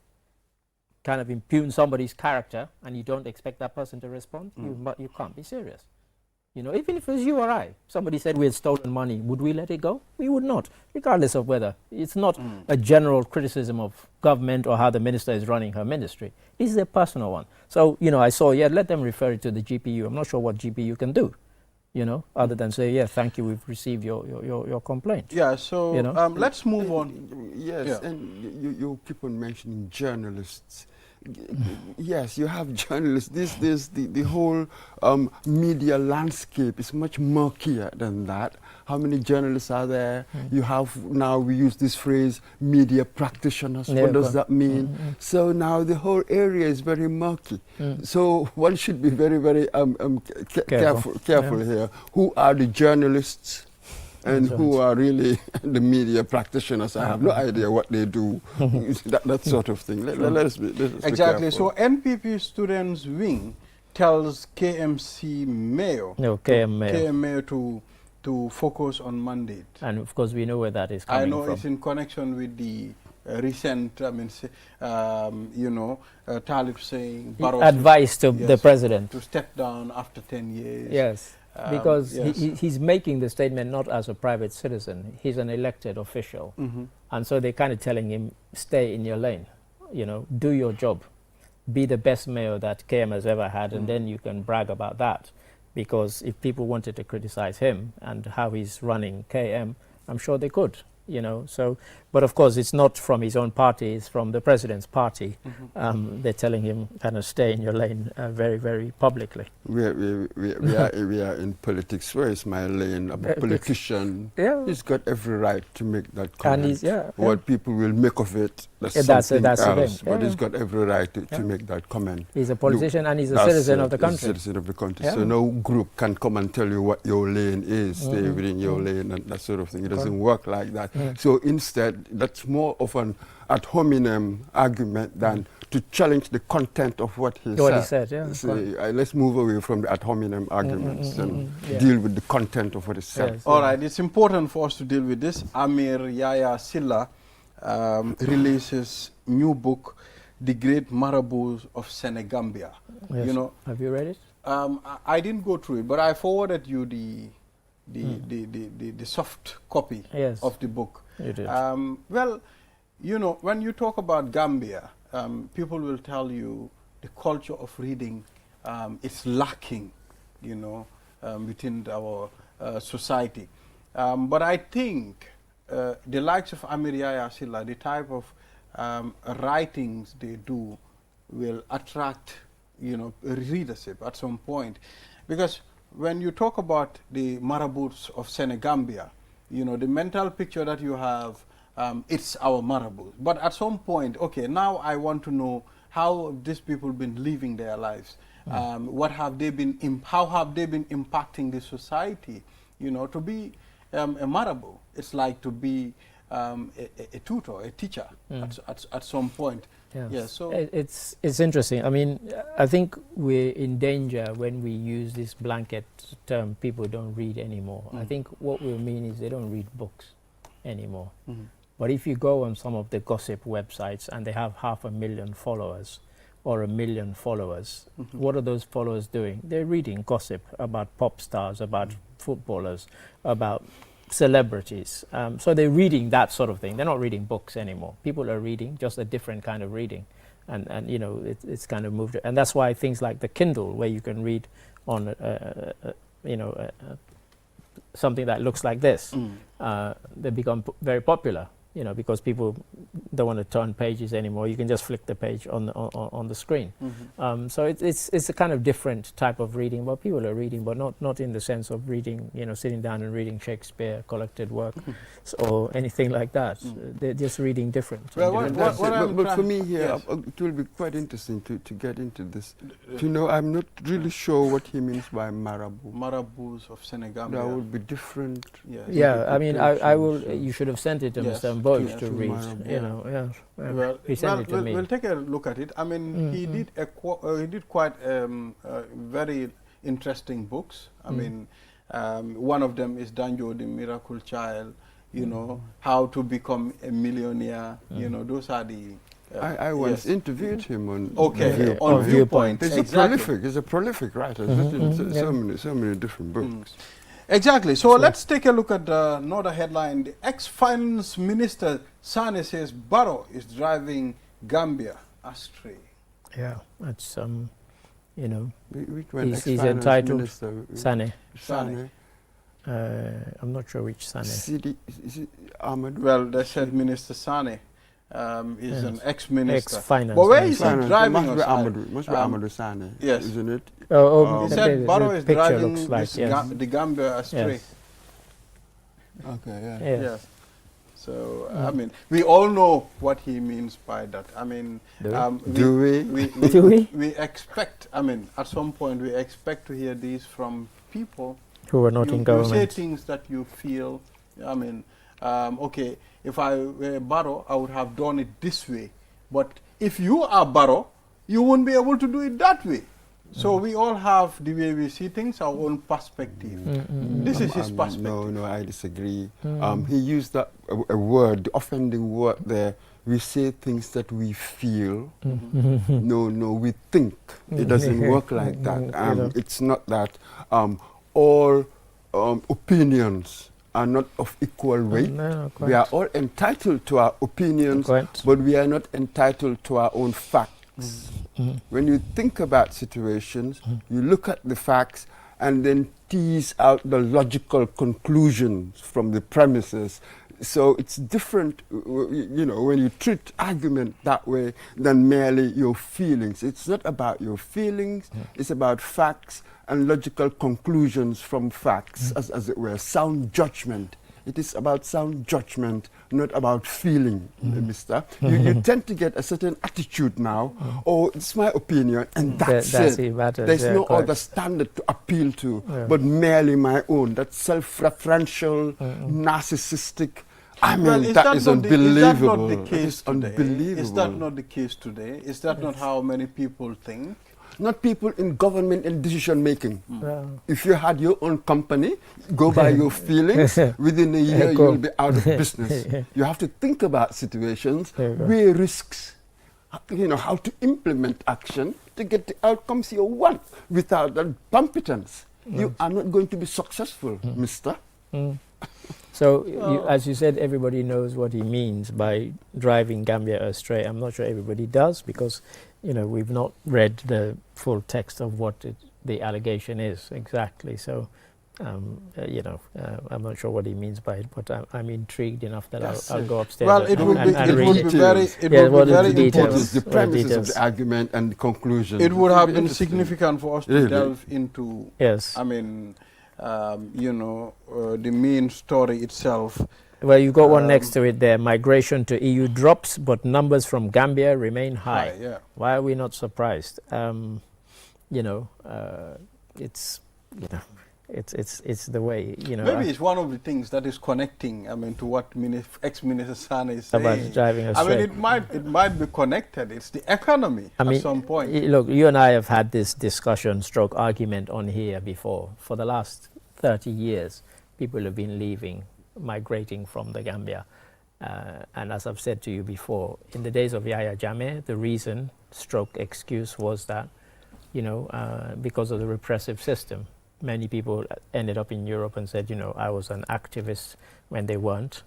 [SPEAKER 2] kind of impugn somebody's character and you don't expect that person to respond, you can't be serious. Even if it was you or I, somebody said we had stolen money, would we let it go? We would not, regardless of whether. It's not a general criticism of government or how the minister is running her ministry. This is a personal one. So, I saw, let them refer it to the GPU. I'm not sure what GPU can do, other than say, thank you, we've received your complaint.
[SPEAKER 1] Yeah, so let's move on.
[SPEAKER 5] Yes, and you keep on mentioning journalists. Yes, you have journalists. The whole media landscape is much murkier than that. How many journalists are there? You have now, we use this phrase, media practitioners. What does that mean? So now the whole area is very murky. So one should be very, very careful here. Who are the journalists? And who are really the media practitioners? I have no idea what they do, that sort of thing. Let's be
[SPEAKER 1] Exactly.
[SPEAKER 5] careful.
[SPEAKER 1] So NPP Students Wing tells KMC Mayo, KM Mayo to focus on mandate.
[SPEAKER 2] And of course, we know where that is coming from.
[SPEAKER 1] I know it's in connection with the recent, Talib saying
[SPEAKER 2] advice to the president
[SPEAKER 1] to step down after 10 years.
[SPEAKER 2] Yes. Because he's making the statement not as a private citizen, he's an elected official. And so they're kind of telling him, stay in your lane, do your job, be the best mayor that KM has ever had, and then you can brag about that. Because if people wanted to criticize him and how he's running KM, I'm sure they could. But of course it's not from his own party, it's from the president's party. They're telling him kind of stay in your lane very, very publicly.
[SPEAKER 5] We are in politics. Where is my lane? A politician, he's got every right to make that comment.
[SPEAKER 2] And
[SPEAKER 5] what people will make of it, that's something else. But he's got every right to make that comment.
[SPEAKER 2] He's a politician and he's a citizen of the country.
[SPEAKER 5] He's a citizen of the country. So no group can come and tell you what your lane is. Stay within your lane and that sort of thing. It doesn't work like that. So instead, that's more of an ad hominem argument than to challenge the content of what he said.
[SPEAKER 2] Yeah.
[SPEAKER 5] So, let's move away from the ad hominem arguments and deal with the content of what he said.
[SPEAKER 2] Yes,
[SPEAKER 1] All right, it's important for us to deal with this. Amir Yaya Silla releases new book, The Great Marabouts of Senegambia.
[SPEAKER 2] Yes.
[SPEAKER 1] You know,
[SPEAKER 2] have you read it?
[SPEAKER 1] I didn't go through it, but I forwarded you the soft copy of the book.
[SPEAKER 2] You did.
[SPEAKER 1] Well, you know, when you talk about Gambia, people will tell you the culture of reading is lacking, you know, within our society. But I think the likes of Amir Yaya Silla, the type of writings they do will attract, you know, readership at some point. Because when you talk about the marabouts of Senegambia, you know, the mental picture that you have, it's our marabouts. But at some point, okay, now I want to know how these people been living their lives. What have they been, how have they been impacting the society? You know, to be a marabout, it's like to be a tutor, a teacher at some point.
[SPEAKER 2] Yes.
[SPEAKER 1] Yeah, so
[SPEAKER 2] it's interesting. I mean, I think we're in danger when we use this blanket term, people don't read anymore. I think what we mean is they don't read books anymore. But if you go on some of the gossip websites and they have 500,000 followers or 1 million followers, what are those followers doing? They're reading gossip about pop stars, about footballers, about celebrities. So they're reading that sort of thing. They're not reading books anymore. People are reading, just a different kind of reading. And you know, it's kind of moved. And that's why things like the Kindle, where you can read on, you know, something that looks like this, they become very popular. You know, because people don't want to turn pages anymore. You can just flick the page on the screen. So it's a kind of different type of reading. But people are reading, but not in the sense of reading, you know, sitting down and reading Shakespeare collected work or anything like that. They're just reading different.
[SPEAKER 1] Well,
[SPEAKER 5] but for me here, it will be quite interesting to get into this. You know, I'm not really sure what he means by marabout.
[SPEAKER 1] Marabouts of Senegambia.
[SPEAKER 5] That would be different.
[SPEAKER 1] Yes.
[SPEAKER 2] Yeah, I mean, I will. You should have sent it to Mr. Boyce to read.
[SPEAKER 5] Marabout.
[SPEAKER 2] You know,
[SPEAKER 1] Well,
[SPEAKER 2] he sent it to me.
[SPEAKER 1] We'll take a look at it. I mean, he did quite very interesting books. I mean, one of them is Danjo, the Miracle Child. You know, how to become a millionaire. You know, those are the.
[SPEAKER 5] I once interviewed him on
[SPEAKER 1] on Viewpoint.
[SPEAKER 5] He's a prolific writer. He's written so many different books.
[SPEAKER 1] Exactly. So let's take a look at another headline. The ex-finance minister Sane says Barrow is driving Gambia astray.
[SPEAKER 2] Yeah, that's you know,
[SPEAKER 5] Which one?
[SPEAKER 2] he's entitled.
[SPEAKER 5] Minister?
[SPEAKER 2] Sane.
[SPEAKER 5] Sane.
[SPEAKER 2] I'm not sure which Sane.
[SPEAKER 5] Is it Ahmed?
[SPEAKER 1] Well, they said Minister Sane is an ex-minister.
[SPEAKER 2] Ex-finance
[SPEAKER 1] But where is he
[SPEAKER 5] Finance.
[SPEAKER 1] driving
[SPEAKER 5] Must be
[SPEAKER 1] us?
[SPEAKER 5] Must be Amadou Sane.
[SPEAKER 1] yes.
[SPEAKER 5] Isn't it?
[SPEAKER 1] He said
[SPEAKER 2] the
[SPEAKER 1] Barrow is
[SPEAKER 2] picture
[SPEAKER 1] driving
[SPEAKER 2] looks like,
[SPEAKER 1] this the Gambia astray.
[SPEAKER 2] Yes.
[SPEAKER 5] Okay, yeah.
[SPEAKER 2] Yes.
[SPEAKER 1] Yes. So, I mean, we all know what he means by that. I mean,
[SPEAKER 5] Do we?
[SPEAKER 2] Do we?
[SPEAKER 1] We expect, I mean, at some point we expect to hear these from people.
[SPEAKER 2] Who are not in
[SPEAKER 1] You say
[SPEAKER 2] government.
[SPEAKER 1] things that you feel, I mean, okay, if I were Barrow, I would have done it this way. But if you are Barrow, you won't be able to do it that way. So we all have the way we see things, our own perspective. This is his perspective.
[SPEAKER 5] No, I disagree. He used that a word, the offending word there. We say things that we feel. No, we think. It doesn't work like that. It's not that all opinions are not of equal weight.
[SPEAKER 2] No, quite.
[SPEAKER 5] We are all entitled to our opinions,
[SPEAKER 2] Quite.
[SPEAKER 5] but we are not entitled to our own facts. When you think about situations, you look at the facts and then tease out the logical conclusions from the premises. So it's different, you know, when you treat argument that way than merely your feelings. It's not about your feelings, it's about facts and logical conclusions from facts, as it were, sound judgment. It is about sound judgment, not about feeling, mister. You tend to get a certain attitude now, oh, it's my opinion, and that's it. There's no other standard to appeal to, but merely my own. That self-referential, narcissistic I mean,
[SPEAKER 1] is
[SPEAKER 5] that is
[SPEAKER 1] not
[SPEAKER 5] unbelievable.
[SPEAKER 1] the case
[SPEAKER 5] It's
[SPEAKER 1] today?
[SPEAKER 5] unbelievable.
[SPEAKER 1] Is that not the case today? Is that not how many people think?
[SPEAKER 5] Not people in government and decision making.
[SPEAKER 2] Well,
[SPEAKER 5] If you had your own company, go by your feelings, within a year
[SPEAKER 2] Go.
[SPEAKER 5] you'll be out of business. You have to think about situations,
[SPEAKER 2] There you go.
[SPEAKER 5] weigh risks, how to implement action to get the outcomes you want. Without that competence, you are not going to be successful, mister.
[SPEAKER 2] So, as you said, everybody knows what he means by driving Gambia astray. I'm not sure everybody does because, we've not read the full text of what the allegation is exactly. So, I'm not sure what he means by it, but I'm intrigued enough that I'll go upstairs.
[SPEAKER 1] Well, it would be very
[SPEAKER 2] what is the
[SPEAKER 1] important.
[SPEAKER 2] details?
[SPEAKER 5] The
[SPEAKER 2] What are the
[SPEAKER 5] premises of
[SPEAKER 2] details?
[SPEAKER 5] the argument and the conclusion.
[SPEAKER 1] It would have been
[SPEAKER 5] interesting.
[SPEAKER 1] significant for us to
[SPEAKER 5] Really?
[SPEAKER 1] delve into.
[SPEAKER 2] Yes.
[SPEAKER 1] I mean, the main story itself.
[SPEAKER 2] Well, you've got one next to it there. Migration to EU drops, but numbers from Gambia remain high.
[SPEAKER 1] Yeah.
[SPEAKER 2] Why are we not surprised? It's the way,
[SPEAKER 1] Maybe it's one of the things that is connecting. I mean, to what ex-minister Sane is saying.
[SPEAKER 2] about driving us
[SPEAKER 1] I mean,
[SPEAKER 2] straight.
[SPEAKER 1] it might be connected. It's the economy at some point.
[SPEAKER 2] Look, you and I have had this discussion, stroke argument on here before. For the last 30 years, people have been leaving, migrating from the Gambia. And as I've said to you before, in the days of Yahya Jammeh, the reason, stroke excuse, was that, because of the repressive system. Many people ended up in Europe and said, I was an activist when they weren't,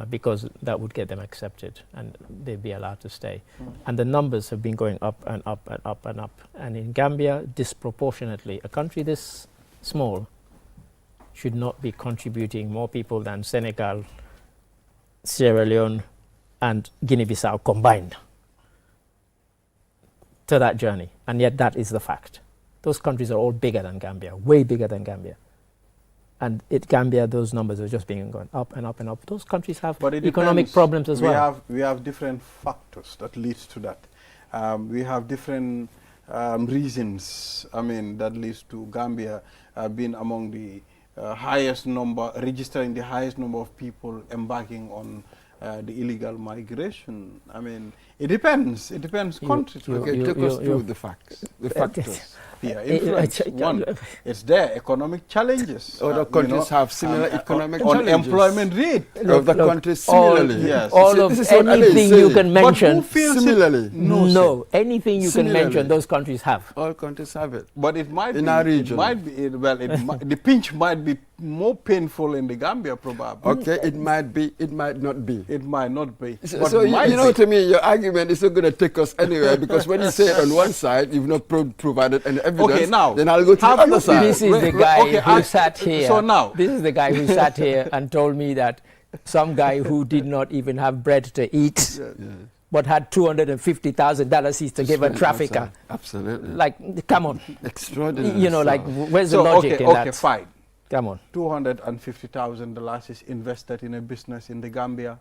[SPEAKER 2] because that would get them accepted and they'd be allowed to stay. And the numbers have been going up and up and up and up. And in Gambia, disproportionately, a country this small should not be contributing more people than Senegal, Sierra Leone, and Guinea-Bissau combined to that journey. And yet that is the fact. Those countries are all bigger than Gambia, way bigger than Gambia. And Gambia, those numbers are just being going up and up and up. Those countries have
[SPEAKER 1] But it
[SPEAKER 2] economic
[SPEAKER 1] depends.
[SPEAKER 2] problems as well.
[SPEAKER 1] We have different factors that leads to that. We have different reasons, that leads to Gambia being among the registering the highest number of people embarking on the illegal migration. It depends. It depends country to
[SPEAKER 5] Okay, take us through the facts, the factors.
[SPEAKER 1] Yeah, influence. One, it's there. Economic challenges.
[SPEAKER 5] Other countries have similar economic challenges.
[SPEAKER 1] Unemployment rate.
[SPEAKER 5] Other countries similarly.
[SPEAKER 1] yes.
[SPEAKER 5] This is what
[SPEAKER 2] Anything
[SPEAKER 5] Ali
[SPEAKER 2] you
[SPEAKER 5] is
[SPEAKER 2] can
[SPEAKER 5] saying.
[SPEAKER 2] mention.
[SPEAKER 1] But who feels
[SPEAKER 5] Similarly.
[SPEAKER 2] No, anything you can
[SPEAKER 5] Similarly.
[SPEAKER 2] mention, those countries have.
[SPEAKER 5] All countries have it.
[SPEAKER 1] But it might
[SPEAKER 5] In
[SPEAKER 1] be,
[SPEAKER 5] our region.
[SPEAKER 1] It might be, the pinch might be more painful in the Gambia, probably.
[SPEAKER 5] Okay, it might be, it might not be.
[SPEAKER 1] It might not be.
[SPEAKER 5] So to me, your argument is not going to take us anywhere because when you say it on one side, you've not provided any evidence.
[SPEAKER 1] Okay, now,
[SPEAKER 5] then I'll go to the
[SPEAKER 1] have
[SPEAKER 5] other
[SPEAKER 1] you-
[SPEAKER 5] side.
[SPEAKER 2] This is the guy who sat here.
[SPEAKER 1] So now,
[SPEAKER 2] This is the guy who sat here and told me that some guy who did not even have bread to eat, but had $250,000 to give a trafficker.
[SPEAKER 5] Absolutely.
[SPEAKER 2] Like, come on.
[SPEAKER 5] Extraordinary.
[SPEAKER 2] Where's the logic in that?
[SPEAKER 1] Okay, fine.
[SPEAKER 2] Come on.
[SPEAKER 1] $250,000 is invested in a business in the Gambia,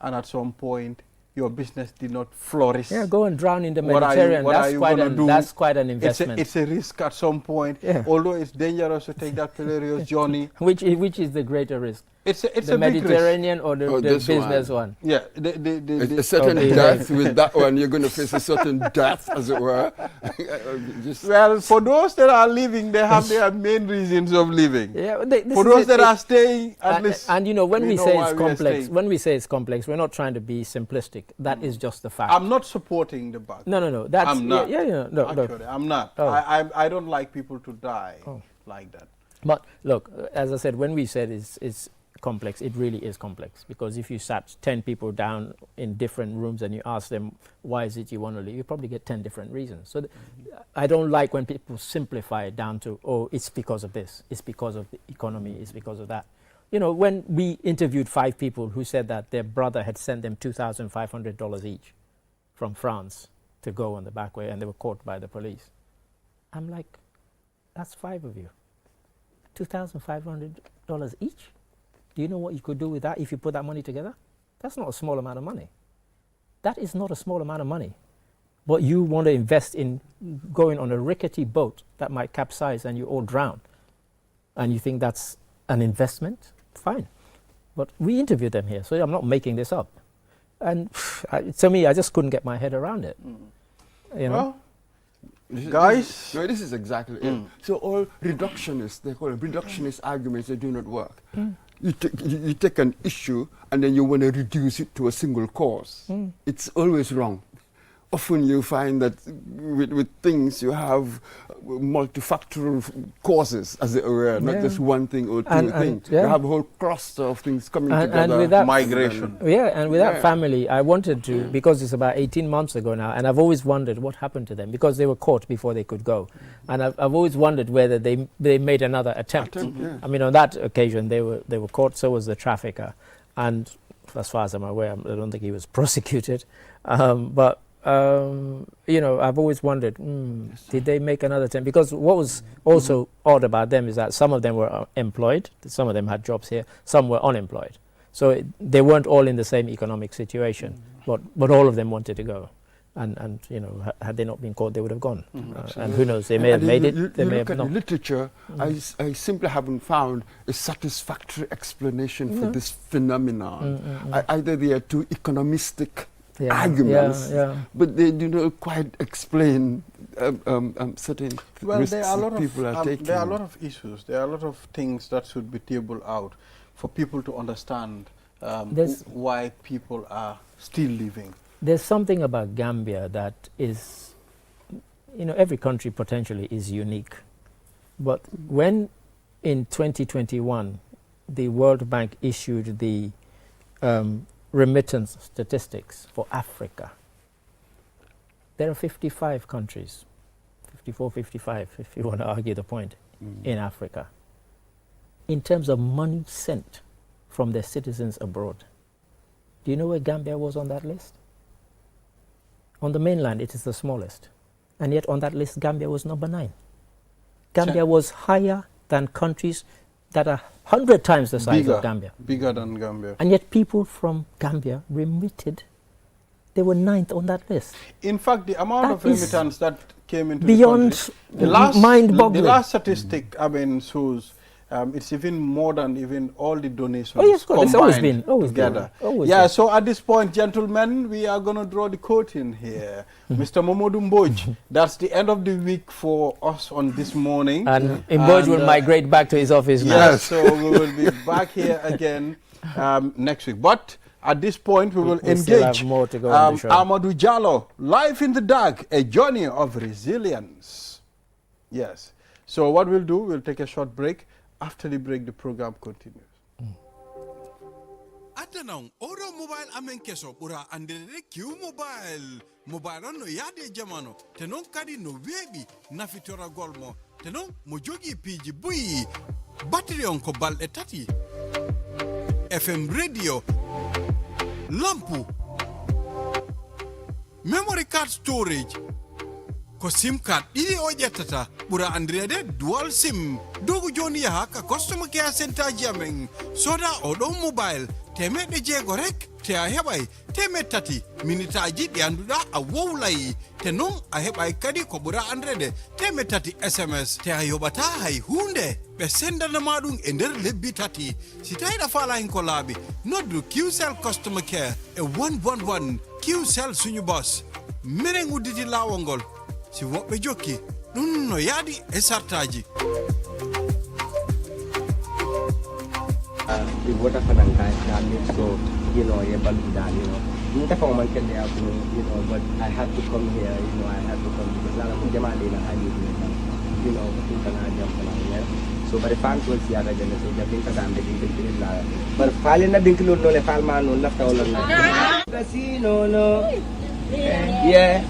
[SPEAKER 1] and at some point, your business did not flourish.
[SPEAKER 2] Yeah, go and drown in the
[SPEAKER 1] What are
[SPEAKER 2] Mediterranean.
[SPEAKER 1] you gonna do?
[SPEAKER 2] That's quite an investment.
[SPEAKER 1] It's a risk at some point,
[SPEAKER 2] Yeah.
[SPEAKER 1] although it's dangerous to take that perilous journey.
[SPEAKER 2] Which is the greater risk?
[SPEAKER 1] It's
[SPEAKER 2] The
[SPEAKER 1] a big risk.
[SPEAKER 2] Mediterranean or the
[SPEAKER 5] this
[SPEAKER 2] business one?
[SPEAKER 1] Yeah,
[SPEAKER 5] A certain
[SPEAKER 2] Okay.
[SPEAKER 5] death with that one, you're going to face a certain death, as it were.
[SPEAKER 1] well, for those that are living, they have their main reasons of living.
[SPEAKER 2] Yeah,
[SPEAKER 1] For those that are staying, at least.
[SPEAKER 2] and when
[SPEAKER 1] we
[SPEAKER 2] we
[SPEAKER 1] know
[SPEAKER 2] say
[SPEAKER 1] why
[SPEAKER 2] it's
[SPEAKER 1] we are
[SPEAKER 2] complex,
[SPEAKER 1] staying.
[SPEAKER 2] when we say it's complex, we're not trying to be simplistic. That is just the fact.
[SPEAKER 1] I'm not supporting the bug.
[SPEAKER 2] No. That's
[SPEAKER 1] I'm not.
[SPEAKER 2] Yeah. No.
[SPEAKER 1] Actually, I'm not.
[SPEAKER 2] Oh.
[SPEAKER 1] I don't like people to die like that.
[SPEAKER 2] But look, as I said, when we said it's complex, it really is complex, because if you sat 10 people down in different rooms and you ask them why is it you want to leave, you probably get 10 different reasons. So I don't like when people simplify it down to, oh, it's because of this, it's because of the economy, it's because of that. When we interviewed 5 people who said that their brother had sent them $2,500 each from France to go on the back way, and they were caught by the police, I'm like, that's 5 of you, $2,500 each. Do you know what you could do with that if you put that money together? That's not a small amount of money. That is not a small amount of money. But you want to invest in going on a rickety boat that might capsize and you all drown. And you think that's an investment? Fine. But we interviewed them here, so I'm not making this up. And to me, I just couldn't get my head around it. You know?
[SPEAKER 1] Well, guys.
[SPEAKER 5] No, this is exactly it. So all reductionists, they call it reductionist arguments, they do not work. You take an issue and then you want to reduce it to a single cause. It's always wrong. Often you find that with things you have multifactorial causes, as it were, not just one thing or two things. You have a whole cluster of things coming together.
[SPEAKER 2] And with that
[SPEAKER 1] migration.
[SPEAKER 2] And with that family, I wanted to, because it's about 18 months ago now, and I've always wondered what happened to them, because they were caught before they could go. And I've always wondered whether they made another attempt. I mean, on that occasion, they were caught, so was the trafficker. And as far as I'm aware, I don't think he was prosecuted. But you know, I've always wondered, did they make another attempt? Because what was also odd about them is that some of them were employed, some of them had jobs here, some were unemployed. So they weren't all in the same economic situation, but all of them wanted to go. And you know, had they not been caught, they would have gone. And who knows, they may have made it, they may have not.
[SPEAKER 5] You look at the literature, I simply haven't found a satisfactory explanation for this phenomenon. Either they are too economistic arguments, but they do not quite explain certain risks that people are taking.
[SPEAKER 1] There are a lot of issues. There are a lot of things that should be tabled out for people to understand why people are still living.
[SPEAKER 2] There's something about Gambia that is, you know, every country potentially is unique. But when in 2021 the World Bank issued the remittance statistics for Africa, there are 55 countries, 54, 55, if you want to argue the point, in Africa, in terms of money sent from their citizens abroad. Do you know where Gambia was on that list? On the mainland, it is the smallest. And yet on that list, Gambia was number 9. Gambia was higher than countries that are 100 times the size of Gambia.
[SPEAKER 1] Bigger than Gambia.
[SPEAKER 2] And yet people from Gambia remitted. They were 9th on that list.
[SPEAKER 1] In fact, the amount of remittance that came into
[SPEAKER 2] beyond
[SPEAKER 1] the country,
[SPEAKER 2] mind-boggling.
[SPEAKER 1] The last statistic, I mean, shows it's even more than even all the donations combined
[SPEAKER 2] it's always been
[SPEAKER 1] together.
[SPEAKER 2] Always been.
[SPEAKER 1] So at this point, gentlemen, we are going to draw the curtain here. Mr. Momodu Mboj, that's the end of the week for us on this morning.
[SPEAKER 2] And Mboj will migrate back to his office now.
[SPEAKER 1] Yes, so we will be back here again next week. But at this point, we will engage
[SPEAKER 2] still have more to go on the show.
[SPEAKER 1] Amadou Jallo, Life in the Dark, a journey of resilience. Yes. So what we'll do, we'll take a short break. After the break, the program continues.
[SPEAKER 4] Atanong oro mobile amen keso pura andere Q mobile no yade jamano tenon kadi no webi na fitora golmo tenon mo jogi piji bui battery on ko balde tati FM radio lampu memory card storage ko sim card ɗiɗi o ƴettata ɓura andirede dual sim dogu joni yaha ka customer care center ji amen soda oɗo mobile temeɗɗe jeego rek te a heɓay temed tati minitaji ɗi anduɗa a wowlay te non a heɓay kadi ko ɓura andirede temed tati sms te a yoɓata hay hunde ɓe sendanama ɗum e nder lebbi tati si tawiɗa faalahin ko laaɓi noddu qcell customer care e 111 qcell suñu bos miren udditi laawol ngol si woɓɓe jokki ɗum no yaadi e sartaji
[SPEAKER 6] the water fanangai so you know you know but I had to come here I had to come because I so but the fans will see other than so the things I'm making but falling a big load no le falma no left all casino no yeah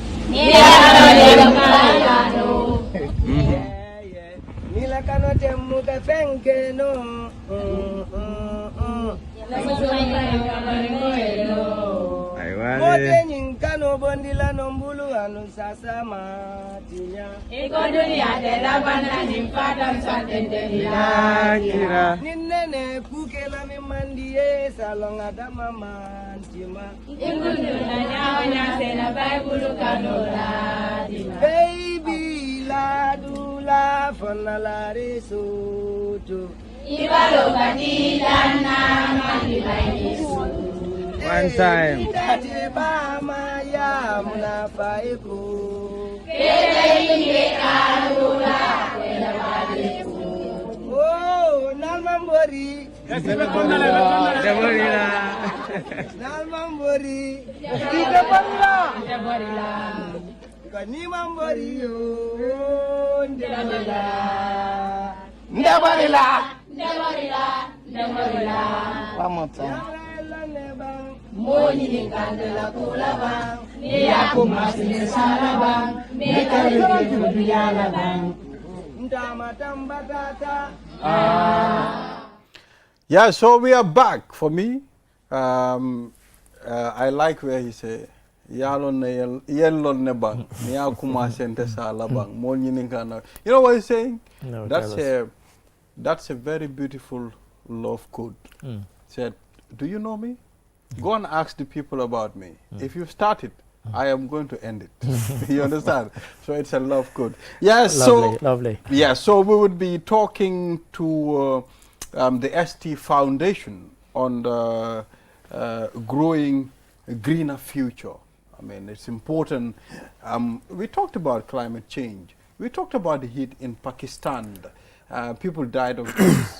[SPEAKER 6] Nila kano temu ka fenke no Mote nyinkano bondila no mbulu anu sasa matinya Iko dunia de la bana nimfata msatende nila Ninene kukela mimandie salonga dama mantima Ingunduna nyaonya sena baibulu kanola Baby la dula fana la risoto One time. Oh, Nalmambori. Nalmambori. Kanimambori. Ndabarila. One more time. Moni kandela kula bang, ni aku masih salah bang, ni kali itu biala bang. Ndama tamba tata.
[SPEAKER 1] Yeah, so we are back. For me, I like where he say, "Yalon ne yellon ne bang, ni aku masih salah bang." Moni kandela. You know what he's saying?
[SPEAKER 2] No,
[SPEAKER 1] that's a very beautiful love code. Said, "Do you know me? Go and ask the people about me. If you start it, I am going to end it." You understand? So it's a love code. Yes.
[SPEAKER 2] Lovely.
[SPEAKER 1] Yeah. So we would be talking to the ST Foundation on the growing a greener future. I mean, it's important. We talked about climate change. We talked about the heat in Pakistan. People died of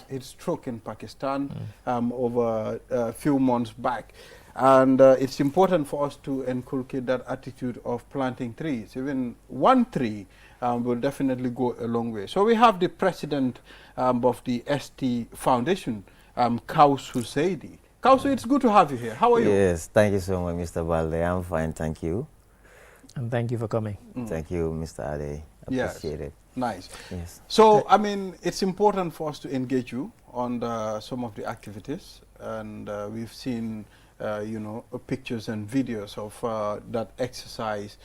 [SPEAKER 1] heat stroke in Pakistan over a few months back. And it's important for us to inculcate that attitude of planting trees. Even one tree will definitely go a long way. So we have the president of the ST Foundation, Kausu Saidi. Kausu, it's good to have you here. How are you?
[SPEAKER 7] Yes, thank you so much, Mr. Balde. I'm fine, thank you.
[SPEAKER 2] And thank you for coming.
[SPEAKER 7] Thank you, Mr. Ade. Appreciate it.
[SPEAKER 1] Nice.
[SPEAKER 7] Yes.
[SPEAKER 1] So, I mean, it's important for us to engage you on some of the activities, and we've seen, you know, pictures and videos of that exercise.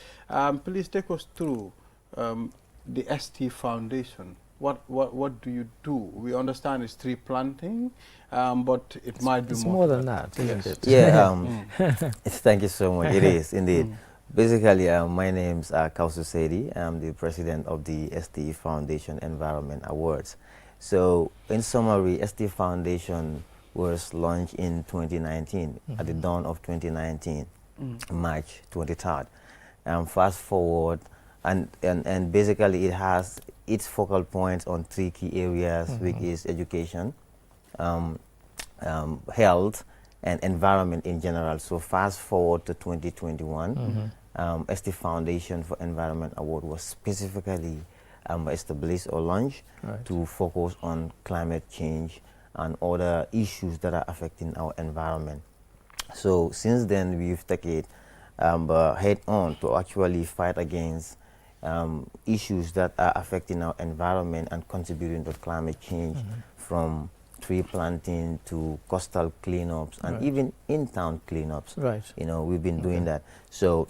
[SPEAKER 1] Please take us through the ST Foundation. What do you do? We understand it's tree planting, but it might be
[SPEAKER 2] more than that, isn't it?
[SPEAKER 7] Yeah. Thank you so much. It is indeed. Basically, my name's Kausu Saidi. I'm the president of the ST Foundation Environment Awards. So, in summary, ST Foundation was launched in 2019, at the dawn of 2019, March 23rd. Fast forward, and basically it has its focal points on three key areas, which is education, health, and environment in general. So fast forward to 2021, ST Foundation for Environment Award was specifically established or launched to focus on climate change and other issues that are affecting our environment. So since then, we've taken it head on to actually fight against issues that are affecting our environment and contributing to climate change, from tree planting to coastal cleanups and even in-town cleanups. You know, we've been doing that. So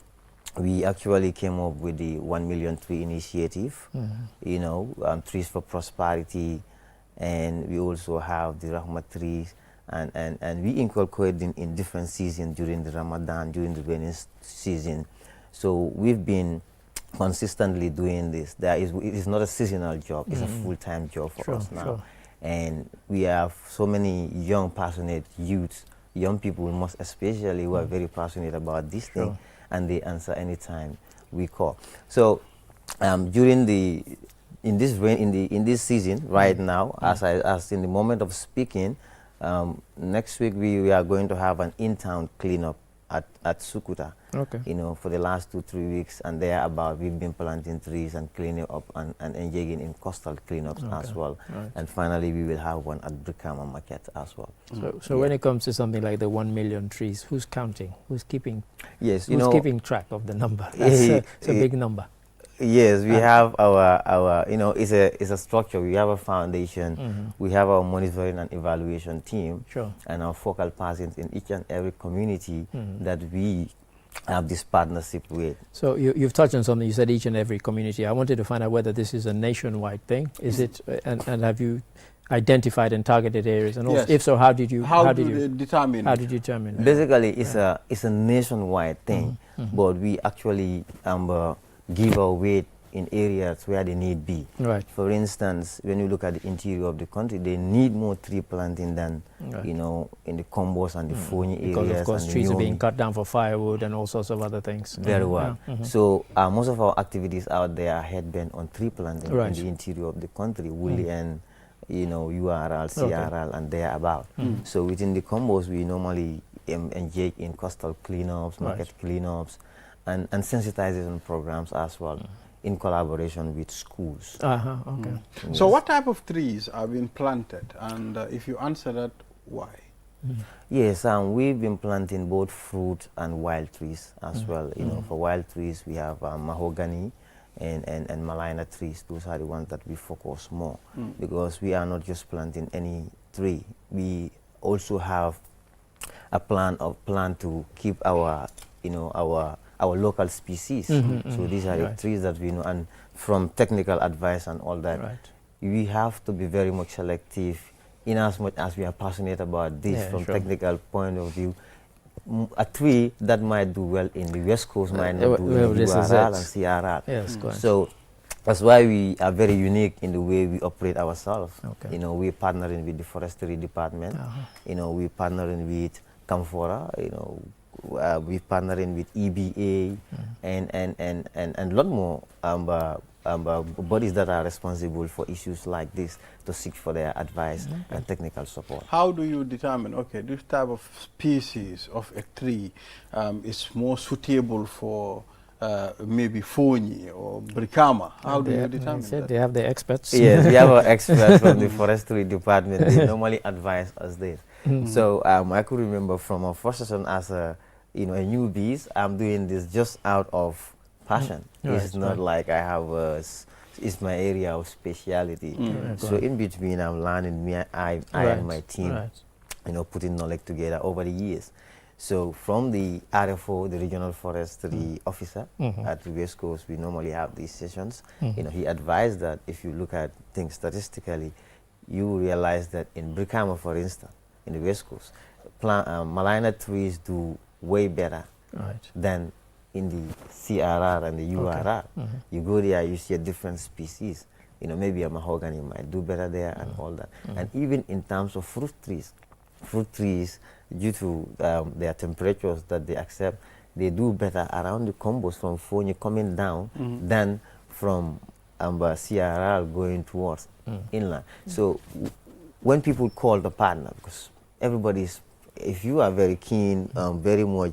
[SPEAKER 7] we actually came up with the 1 million tree initiative, you know, Trees for Prosperity, and we also have the Rahmat trees, and we incorporate in different seasons during the Ramadan, during the rainy season. So we've been consistently doing this. It is not a seasonal job, it's a full-time job for us now. And we have so many young, passionate youths, young people most especially, who are very passionate about this thing, and they answer anytime we call. So during in this season right now, as in the moment of speaking, next week we are going to have an in-town cleanup at Sukuta. You know, for the last 2-3 weeks, and thereabout, we've been planting trees and cleaning up and engaging in coastal cleanups as well. And finally, we will have one at Brikama Market as well.
[SPEAKER 2] So when it comes to something like the 1 million trees, who's counting? Who's keeping?
[SPEAKER 7] Yes,
[SPEAKER 2] who's keeping track of the number? That's it's a big number.
[SPEAKER 7] Yes, we have our you know, it's a structure. We have a foundation. We have our monitoring and evaluation team, and our focal persons in each and every community that we have this partnership with.
[SPEAKER 2] So you've touched on something. You said each and every community. I wanted to find out whether this is a nationwide thing. Is it? And have you identified and targeted areas? And also, if so, how did you determine? How did you determine?
[SPEAKER 7] Basically, it's a nationwide thing, but we actually give our weight in areas where they need be.
[SPEAKER 2] Right.
[SPEAKER 7] For instance, when you look at the interior of the country, they need more tree planting than,
[SPEAKER 2] Right.
[SPEAKER 7] you know, in the Combos and the Fonyi areas.
[SPEAKER 2] Because of course
[SPEAKER 7] and
[SPEAKER 2] trees are being
[SPEAKER 7] Nyomi.
[SPEAKER 2] cut down for firewood and all sorts of other things.
[SPEAKER 7] Very well.
[SPEAKER 2] Yeah.
[SPEAKER 7] So most of our activities out there are headband on tree planting
[SPEAKER 2] Right.
[SPEAKER 7] in the interior of the country, Woolly and, you know, URL, CRL, and thereabout. So within the Combos, we normally engage in coastal cleanups, market cleanups, and sensitization programs as well, in collaboration with schools.
[SPEAKER 2] Okay.
[SPEAKER 1] So what type of trees are being planted? And if you answer that, why?
[SPEAKER 7] Yes, we've been planting both fruit and wild trees as well. You know, for wild trees, we have mahogany and malina trees. Those are the ones that we focus more, because we are not just planting any tree. We also have a plan to keep our, you know, our local species. So these are the trees that we know, and from technical advice and all that, we have to be very much selective in as much as we are passionate about this from technical point of view. A tree that might do well in the West Coast might not do in the URL and CRL.
[SPEAKER 2] Yes,
[SPEAKER 7] so that's why we are very unique in the way we operate ourselves.
[SPEAKER 2] Okay.
[SPEAKER 7] You know, we're partnering with the forestry department. You know, we're partnering with Camphora. You know, we're partnering with EBA and a lot more bodies that are responsible for issues like this to seek for their advice and technical support.
[SPEAKER 1] How do you determine, okay, this type of species of a tree is more suitable for maybe Fonyi or Brikama? How do you determine that?
[SPEAKER 2] They have their experts.
[SPEAKER 7] Yes, we have our experts from the forestry department. They normally advise us this. So I could remember from our first session as a, you know, a newbies, I'm doing this just out of passion. It's not like I have it's my area of speciality. So in between, I'm learning. I and my team, you know, putting knowledge together over the years. So from the RFO, the regional forestry officer at the West Coast, we normally have these sessions. You know, he advised that if you look at things statistically, you will realize that in Brikama, for instance, in the West Coast, malina trees do way better than in the CRR and the URR. You go there, you see a different species. You know, maybe a mahogany might do better there and all that. And even in terms of fruit trees, due to their temperatures that they accept, they do better around the combos from Fonyi coming down than from CRR going towards inland. So when people call the partner, because everybody's, if you are very keen, very much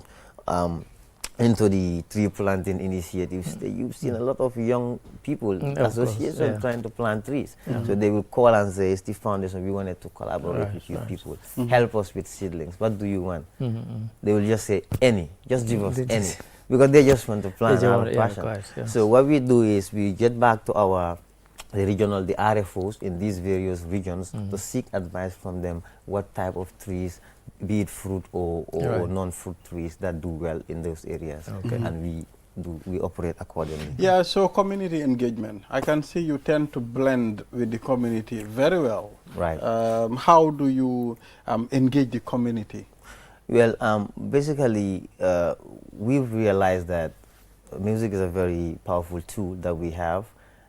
[SPEAKER 7] into the tree planting initiatives, you've seen a lot of young people, associations trying to plant trees. So they will call and say, it's the foundation, we wanted to collaborate with you people. Help us with seedlings. What do you want? They will just say, any. Just give us any. Because they just want to plant out of passion. So what we do is we get back to the regional, the RFOs in these various regions to seek advice from them what type of trees, be it fruit or non-fruit trees that do well in those areas. And we operate accordingly.
[SPEAKER 1] Yeah, so community engagement. I can see you tend to blend with the community very well.
[SPEAKER 7] Right.
[SPEAKER 1] How do you engage the community?
[SPEAKER 7] Well, basically, we've realized that music is a very powerful tool that we have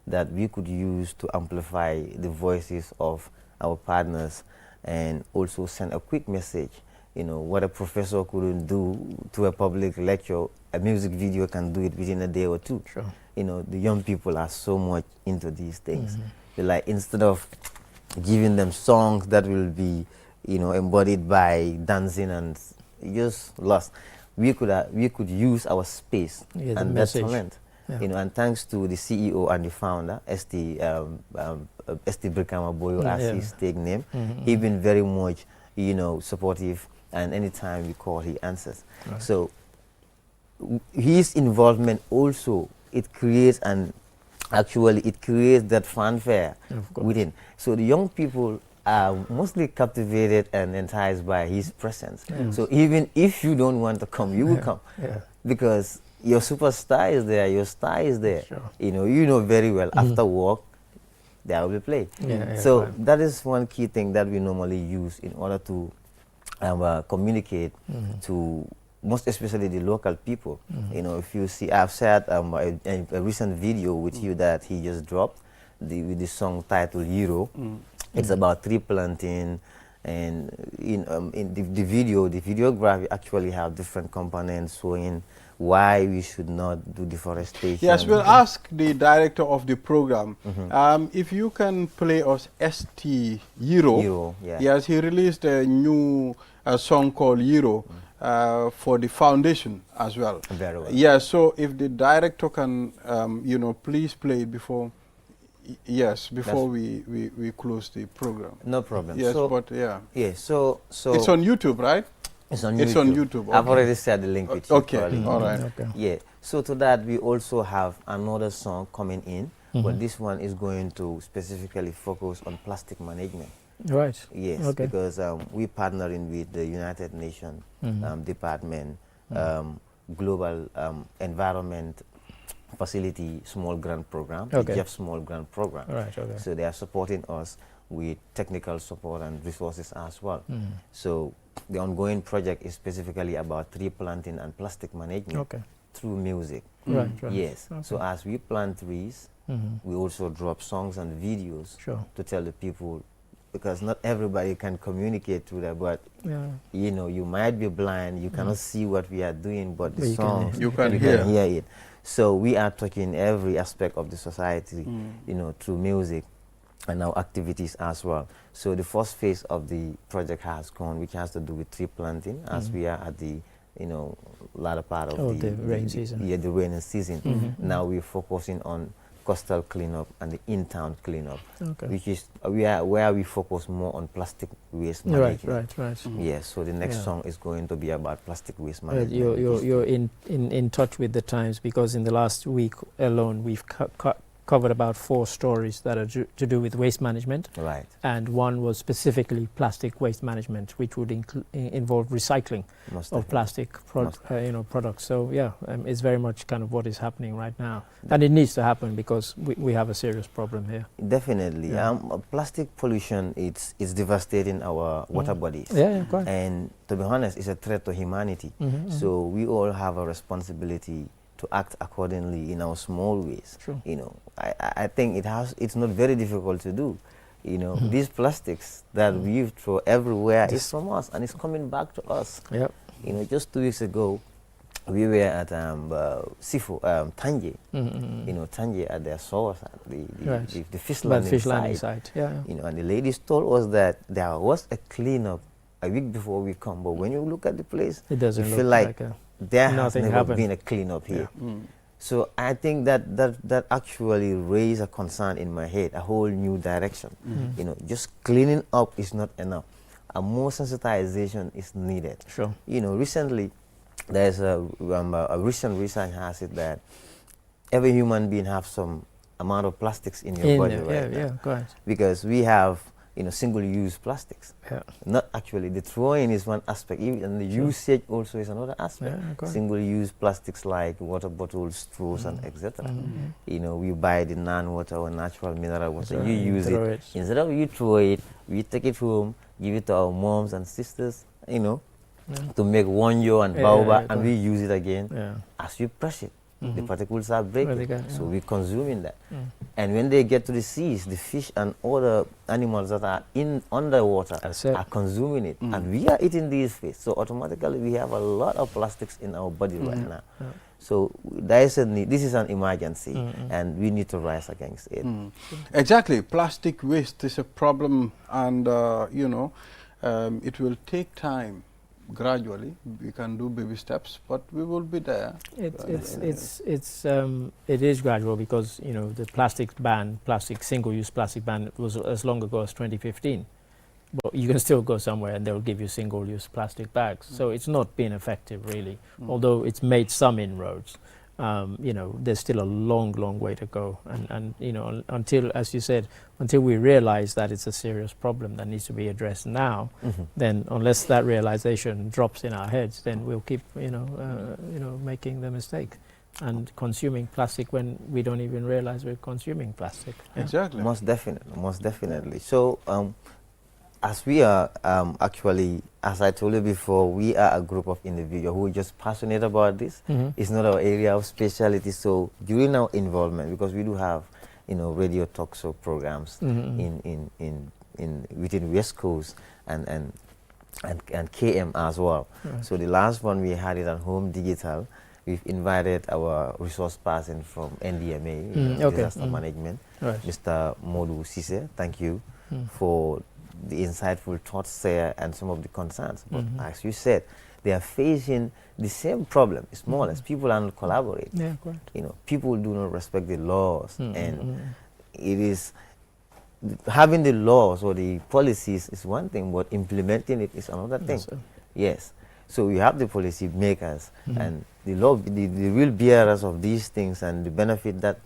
[SPEAKER 7] that we could use to amplify the voices of our partners and also send a quick message. You know, what a professor couldn't do to a public lecture, a music video can do it within a day or two. You know, the young people are so much into these things. Like, instead of giving them songs that will be, you know, embodied by dancing and just lost, we could use our space and that talent. You know, and thanks to the CEO and the founder, ST Brikama Boyo, as his take name, he's been very much, you know, supportive, and anytime we call, he answers. So his involvement also, it creates that fanfare within. So the young people are mostly captivated and enticed by his presence. So even if you don't want to come, you will come, because your superstar is there, your star is there. You know very well, after work, there will be play. So that is one key thing that we normally use in order to communicate to most especially the local people. You know, if you see, I've shared a recent video with you that he just dropped with the song titled Hero. It's about tree planting, and in the videography actually have different components showing why we should not do deforestation.
[SPEAKER 1] Yes, we'll ask the director of the program if you can play us ST Hero.
[SPEAKER 7] Yeah.
[SPEAKER 1] Yes, he released a new song called Hero for the foundation as well.
[SPEAKER 7] Very well.
[SPEAKER 1] Yes, so if the director can, you know, please play it before. Yes, before we close the program.
[SPEAKER 7] No problem.
[SPEAKER 1] Yes,
[SPEAKER 7] so,
[SPEAKER 1] but yeah.
[SPEAKER 7] Yeah, so
[SPEAKER 1] It's on YouTube, right?
[SPEAKER 7] It's on YouTube.
[SPEAKER 1] It's on YouTube.
[SPEAKER 7] I've
[SPEAKER 1] Okay.
[SPEAKER 7] already shared the link with you.
[SPEAKER 1] Okay,
[SPEAKER 7] Probably.
[SPEAKER 1] all right.
[SPEAKER 2] Okay.
[SPEAKER 7] Yeah. So to that, we also have another song coming in, but this one is going to specifically focus on plastic management.
[SPEAKER 2] Right.
[SPEAKER 7] Yes,
[SPEAKER 2] Okay.
[SPEAKER 7] because we partnering with the United Nations Department, Global Environment Facility Small Grant Program, the
[SPEAKER 2] Okay.
[SPEAKER 7] Jeff Small Grant Program.
[SPEAKER 2] Right. Okay.
[SPEAKER 7] So they are supporting us with technical support and resources as well. So the ongoing project is specifically about tree planting and plastic management
[SPEAKER 2] Okay.
[SPEAKER 7] through music.
[SPEAKER 2] Right. Right.
[SPEAKER 7] Yes.
[SPEAKER 2] Okay.
[SPEAKER 7] So as we plant trees, we also drop songs and videos
[SPEAKER 2] Sure.
[SPEAKER 7] to tell the people, because not everybody can communicate through that, but
[SPEAKER 2] Yeah.
[SPEAKER 7] you know, you might be blind, you cannot see what we are doing, but the
[SPEAKER 2] But you can
[SPEAKER 7] songs,
[SPEAKER 1] You can
[SPEAKER 7] you
[SPEAKER 1] hear.
[SPEAKER 7] can hear it. So we are touching every aspect of the society, you know, through music and our activities as well. So the first phase of the project has gone, which has to do with tree planting, as we are at the, you know, latter part of
[SPEAKER 2] the rain season.
[SPEAKER 7] Yeah, the rainy season. Now we're focusing on coastal cleanup and the in-town cleanup,
[SPEAKER 2] Okay.
[SPEAKER 7] which is where we focus more on plastic waste
[SPEAKER 2] Right.
[SPEAKER 7] management.
[SPEAKER 2] Right.
[SPEAKER 7] Yes, so the next
[SPEAKER 2] Yeah.
[SPEAKER 7] song is going to be about plastic waste
[SPEAKER 2] Right.
[SPEAKER 7] management.
[SPEAKER 2] You're in touch with the times, because in the last week alone we've covered about 4 stories that are to do with waste management,
[SPEAKER 7] Right.
[SPEAKER 2] and one was specifically plastic waste management, which would involve recycling
[SPEAKER 7] Most
[SPEAKER 2] of
[SPEAKER 7] definitely.
[SPEAKER 2] plastic
[SPEAKER 7] Most.
[SPEAKER 2] products. So yeah, it's very much kind of what is happening right now, and it needs to happen because we have a serious problem here.
[SPEAKER 7] Definitely.
[SPEAKER 2] Yeah.
[SPEAKER 7] Plastic pollution, it's devastating our water bodies.
[SPEAKER 2] Yeah, quite.
[SPEAKER 7] And to be honest, it's a threat to humanity. So we all have a responsibility to act accordingly in our small ways.
[SPEAKER 2] Sure.
[SPEAKER 7] You know, I think it's not very difficult to do. You know, these plastics that we throw everywhere is from us, and it's coming back to us.
[SPEAKER 2] Yep.
[SPEAKER 7] You know, just 2 weeks ago, we were at Tanje. You know, Tanje at their source,
[SPEAKER 2] Right.
[SPEAKER 7] the fish
[SPEAKER 2] But
[SPEAKER 7] landing
[SPEAKER 2] fish landing
[SPEAKER 7] site.
[SPEAKER 2] site. Yeah.
[SPEAKER 7] You know, and the ladies told us that there was a cleanup a week before we come, but when you look at the place,
[SPEAKER 2] It doesn't
[SPEAKER 7] you
[SPEAKER 2] look
[SPEAKER 7] feel like there has
[SPEAKER 2] nothing
[SPEAKER 7] never
[SPEAKER 2] happened.
[SPEAKER 7] been a cleanup here. So I think that actually raised a concern in my head, a whole new direction. You know, just cleaning up is not enough. A more sensitization is needed.
[SPEAKER 2] Sure.
[SPEAKER 7] You know, recently, there's a recent research has it that every human being have some amount of plastics in your body right now.
[SPEAKER 2] Yeah, correct.
[SPEAKER 7] Because we have, you know, single-use plastics.
[SPEAKER 2] Yeah.
[SPEAKER 7] Not actually, the throwing is one aspect, and the usage also is another aspect.
[SPEAKER 2] Yeah, correct.
[SPEAKER 7] Single-use plastics like water bottles, straws, and etc. You know, we buy the non-water or natural mineral water.
[SPEAKER 2] Right.
[SPEAKER 7] You use
[SPEAKER 2] Throw
[SPEAKER 7] it.
[SPEAKER 2] it.
[SPEAKER 7] Instead of you throw it, we take it home, give it to our moms and sisters, you know, to make wonjo and baobab, and we use it again.
[SPEAKER 2] Yeah.
[SPEAKER 7] As we press it, the particles are breaking,
[SPEAKER 2] Breaking,
[SPEAKER 7] so
[SPEAKER 2] yeah.
[SPEAKER 7] we're consuming that. And when they get to the seas, the fish and other animals that are in underwater
[SPEAKER 2] That's it.
[SPEAKER 7] are consuming it, and we are eating these fish. So automatically, we have a lot of plastics in our body right now. So there is a need. This is an emergency, and we need to rise against it.
[SPEAKER 1] Exactly. Plastic waste is a problem, and you know, it will take time. Gradually, we can do baby steps, but we will be there.
[SPEAKER 2] It is gradual, because you know the single-use plastic ban was as long ago as 2015. But you can still go somewhere and they'll give you single-use plastic bags. So it's not been effective really, although it's made some inroads. You know, there's still a long way to go, and you know, until, as you said, until we realize that it's a serious problem that needs to be addressed now, then unless that realization drops in our heads, then we'll keep you know making the mistake and consuming plastic when we don't even realize we're consuming plastic.
[SPEAKER 1] Exactly.
[SPEAKER 7] Most definitely. So as we are actually, as I told you before, we are a group of individuals who are just passionate about this. It's not our area of specialty. So during our involvement, because we do have, radio talk show programs within West Coast and KM as well. Right. So the last one we had it at Home Digital. We've invited our resource person from NDMA, Disaster Management, Mr. Modu Sise. Thank you for the insightful thoughts there and some of the concerns. But as you said, they are facing the same problem. It's more or less people are not collaborating.
[SPEAKER 2] Yeah, correct.
[SPEAKER 7] People do not respect the laws, and it is having the laws or the policies is one thing, but implementing it is another thing. Yes. So we have the policy makers and the real bearers of these things and the benefit that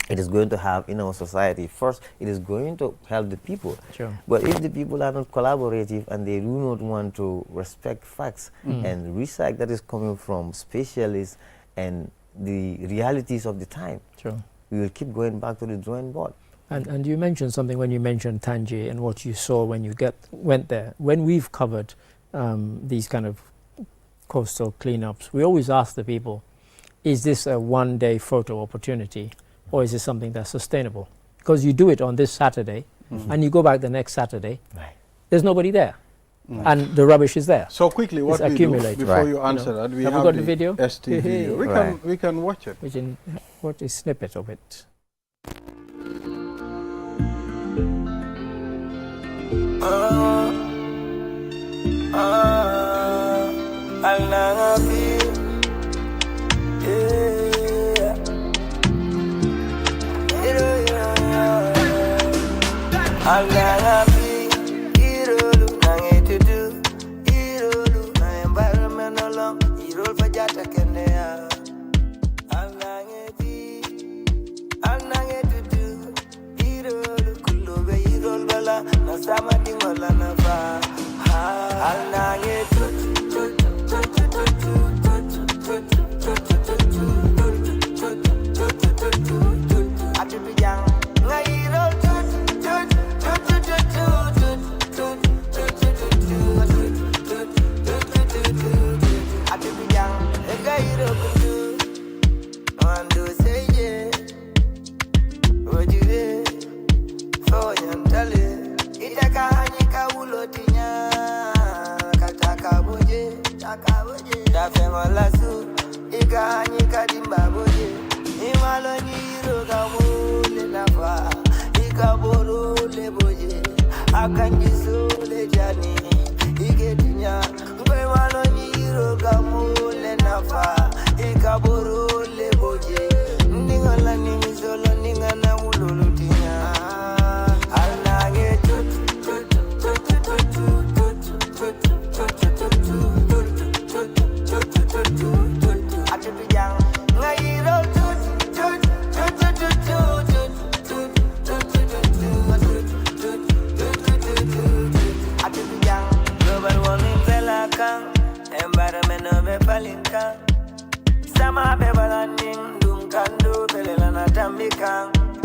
[SPEAKER 7] it is going to have in our society. First, it is going to help the people. Sure. But if the people are not collaborative and they do not want to respect facts and research that is coming from specialists and the realities of the time, we will keep going back to the drawing board.
[SPEAKER 2] And you mentioned something when you mentioned Tangier and what you saw when you went there. When we've covered these kind of coastal cleanups, we always ask the people, is this a one-day photo opportunity or is it something that's sustainable? Because you do it on this Saturday and you go back the next Saturday, there's nobody there and the rubbish is there.
[SPEAKER 1] So quickly, what we do, before you answer that, we have
[SPEAKER 2] got the video?
[SPEAKER 1] ST video. We can watch it.
[SPEAKER 2] We can watch a snippet of it.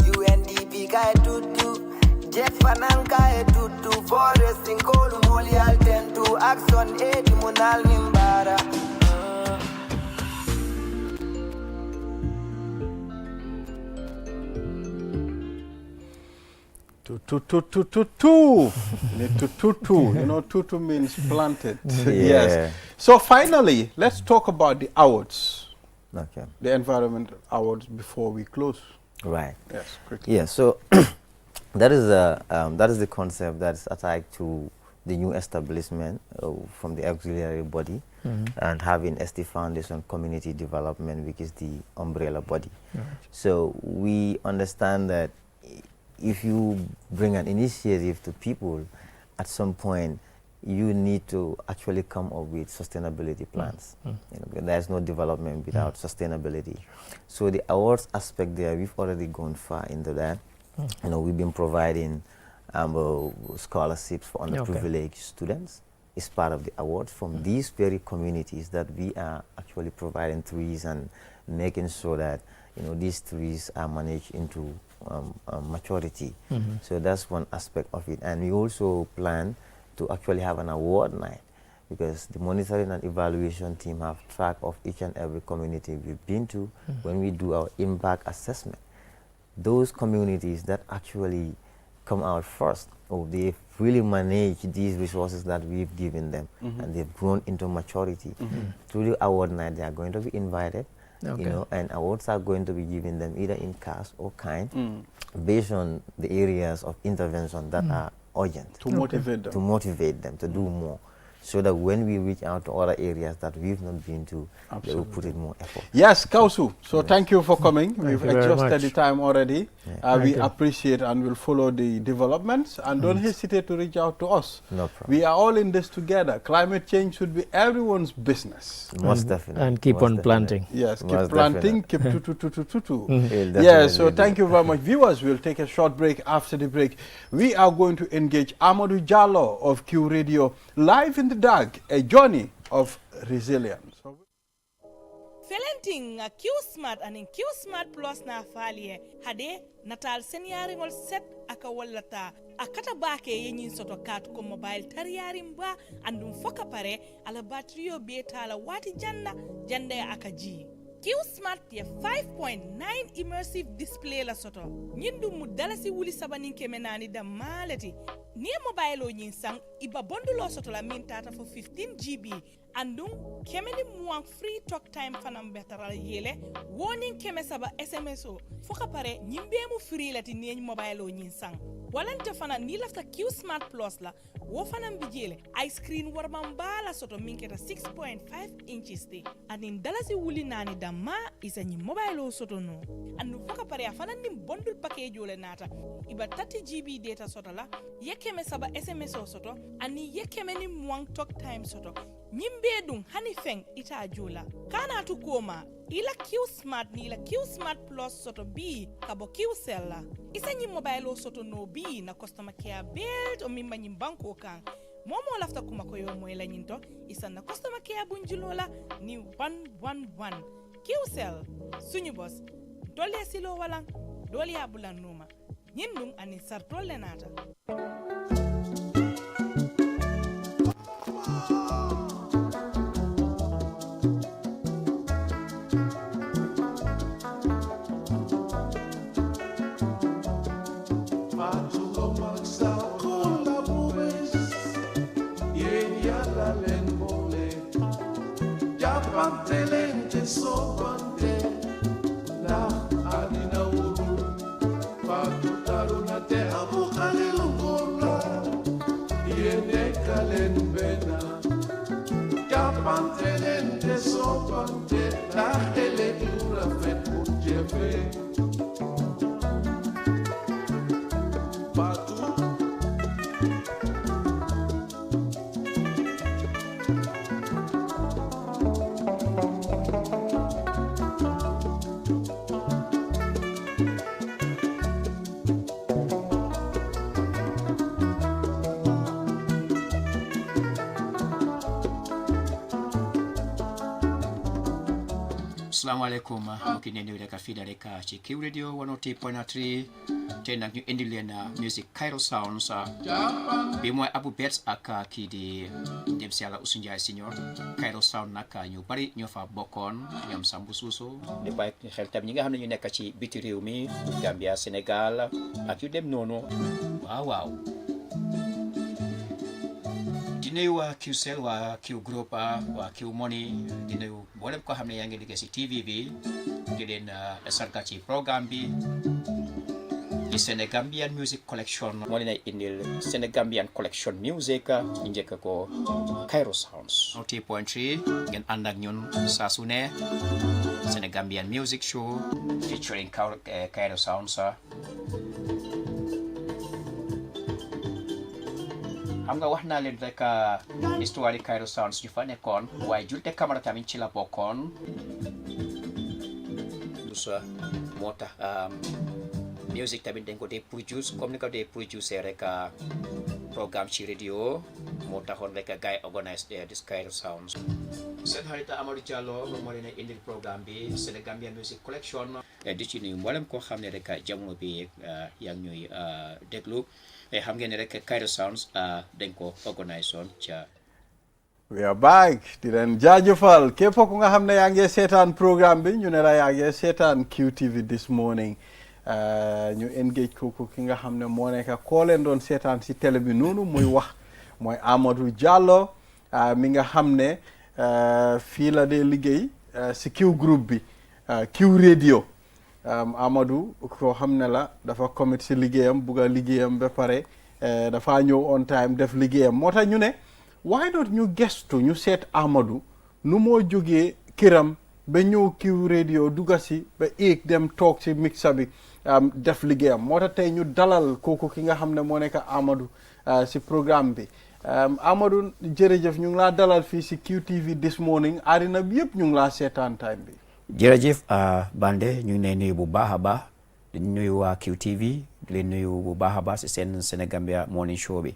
[SPEAKER 8] UNDP kai tutu, Jet Fananka e tutu, Forest in Kolu Moli Altentu, Axon e Munal Mimbara.
[SPEAKER 1] Tutu means planted. Yes. So finally, let's talk about the awards.
[SPEAKER 7] Okay.
[SPEAKER 1] The environment awards before we close.
[SPEAKER 7] Right.
[SPEAKER 1] Yes. Quickly.
[SPEAKER 7] Yeah. So that is the concept that's attached to the new establishment from the auxiliary body and having ST Foundation Community Development, which is the umbrella body. Right. So we understand that if you bring an initiative to people, at some point you need to actually come up with sustainability plans. There's no development without sustainability. So the awards aspect there, we've already gone far into that. We've been providing scholarships for underprivileged students. It's part of the awards from these very communities that we are actually providing trees and making sure that these trees are managed into maturity. So that's one aspect of it. And we also plan to actually have an award night, because the monitoring and evaluation team have track of each and every community we've been to when we do our impact assessment. Those communities that actually come out first, or they've really managed these resources that we've given them, and they've grown into maturity. Through the award night, they are going to be invited, you know, and awards are going to be given them either in cash or kind, based on the areas of intervention that are urgent.
[SPEAKER 1] To motivate them.
[SPEAKER 7] To motivate them to do more. So that when we reach out to other areas that we've not been to, they will put in more effort.
[SPEAKER 1] Yes, Kausu. So thank you for coming. We've
[SPEAKER 2] you very
[SPEAKER 1] exhausted
[SPEAKER 2] much.
[SPEAKER 1] the time already.
[SPEAKER 7] Yeah.
[SPEAKER 1] We appreciate and will follow the developments. And don't hesitate to reach out to us.
[SPEAKER 7] No problem.
[SPEAKER 1] We are all in this together. Climate change should be everyone's business.
[SPEAKER 7] Most definitely.
[SPEAKER 2] And keep
[SPEAKER 7] Most
[SPEAKER 2] on
[SPEAKER 7] definitely.
[SPEAKER 2] planting.
[SPEAKER 1] Yes, keep
[SPEAKER 7] Most
[SPEAKER 1] planting,
[SPEAKER 7] definitely.
[SPEAKER 1] keep tutu.
[SPEAKER 7] We'll
[SPEAKER 1] Yes,
[SPEAKER 7] definitely
[SPEAKER 1] so
[SPEAKER 7] do
[SPEAKER 1] thank
[SPEAKER 7] that.
[SPEAKER 1] you very much. Viewers, we'll take a short break. After the break, we are going to engage Amadou Jallo of Q Radio, Live in the Dark, a journey of resilience.
[SPEAKER 9] Felenting a Q Smart and in Q Smart Plus na falie hade natal seniaringol set aka wallata akata bake yenyin soto kat ko mobile tariyarim ba andum foka pare ala batterio beta ala wati janda aka ji Q Smart ye 5.9 immersive display la soto nyindu mu dalasi wuli sabanin kemenani da malati ni mobile o nyin sang iba bondulo soto la min tata for 15 GB andung kemeni muang free talk time fanam betara yele warning keme saba SMS o foka pare nyimbe mu free lati ni mobile o nyin sang walante fana ni lafta Q Smart Plus la wo fanam bijele ice screen warman bala soto minketa 6.5 inches te anin dalasi wuli nani damma isa nyi mobile o soto no andu foka pare afana nim bundle package ole nata iba 30 GB data soto la yekeme saba SMS o soto ani yekeme ni muang talk time soto nyimbe dun hani feng ita jola kana tu koma ila Q Smart ni ila Q Smart Plus soto B kabo Q Cell isa nyi mobile o soto no B na customer care build o mimba nyi banko kan momo lafta kuma ko yo mo ila nyinto isa na customer care bunjulola ni 111 Q Cell sunyu boss dole silo wala dole abulan numa nyindum ani sartole nata
[SPEAKER 10] Assalamualaikum mungkin ini udah kafi dari ka Q Radio 103.3 tena ñu indi leen music Cairo Sounds bi mooy Abu Bets ak kii di dem si Yàlla Usu Njaay Senior Cairo Sound nag ñu bari ñoo fa bokkoon ñoom Sambu Suuso di bàyyi xel tam ñi nga xam ne ñu nekk ci biti réew mi Gambia Sénégal ak yu dem noonu waaw di nuyu waa QCell waa Q Group waa Q Money di nuyu mboolem koo xam ne yaa ngi liggéey si TV bi di leen sargal ci programme bi di Sénégambian Music Collection moo leen ay indil Sénégambian Collection Music ñu njëkk ko Cairo Sounds 103.3 ngeen ànd ak ñun saa su ne Sénégambian Music Show featuring Cairo Sounds xam nga wax naa leen rek histoire Cairo Sounds ñu fa nekkoon waaye Julte Camara tamit ci la bokkoon lusa moo tax music tamit dañ ko dee produce comme ni ko dee producer rek programme ci radio moo taxoon rek gars yi organise this Cairo Sounds seen xarit Amadou Diallo moo leen indil programme bi Sénégambian Music Collection di ci nuyu mboolem koo xam ne rek jamono bi yaa ngi ñuy déglu xam ngeen ne rek Cairo Sounds dañ ko organise woon ca.
[SPEAKER 1] We are back di leen jaajëfal képp ku nga xam ne yaa ngi seetaan programme bi ñu ne la yaa ngi seetaan QTV this morning ñu engage kooku ki nga xam ne moo nekk koo leen doon seetaan si télé bi noonu muy wax mooy Amadou Jallow mi nga xam ne fii la dee liggéey si Q groupe bi Q radio Amadou koo xam ne la dafa commit si liggéeyam bugg a liggéeyam ba pare dafa ñëw on time def liggéeyam moo tax ñu ne why not ñu gestu ñu seet Amadou nu moo jógee këram ba ñëw Q radio dugga si ba éeg dem toog si mixa bi def liggéeyam moo tax tey ñu dalal kooku ki nga xam ne moo nekk Amadou si programme bi Amadou jërëjëf ñu ngi laa dalal fii si QTV this morning àddina bi yëpp ñu ngi laa seetaan time bi.
[SPEAKER 11] jërëjëf Bande ñu ngi lay nuyu bu baax a baax di nuyu waa QTV di leen nuyu bu baax a baax si seen Senegambia morning show bi.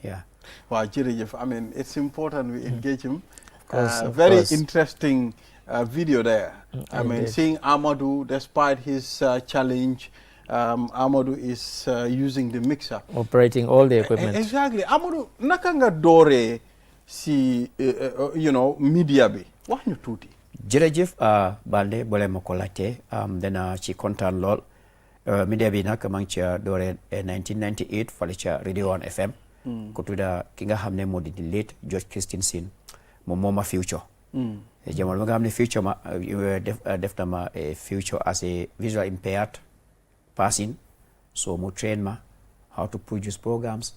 [SPEAKER 11] yeah.
[SPEAKER 1] Wow, jërëjëf. I mean, it's important we engage him. Very interesting video there. I mean, seeing Amadou, despite his challenge, Amadou is using the mixer.
[SPEAKER 2] Operating all the equipment.
[SPEAKER 1] Exactly. Amadou, naka nga dooree si, media bi. Wax ñu tuuti.
[SPEAKER 11] jërëjëf Balde boole ma ko laajte dana ci kontaan lool media bi nag maa ngi ca dooree 1998 fale ca Radio 1 FM. ko tudda ki nga xam ne moo di late George Christensen moom moo ma Future. jamono ba nga xam ne Future ma def na ma Future as a visual impaired person so mu train ma how to produce programs.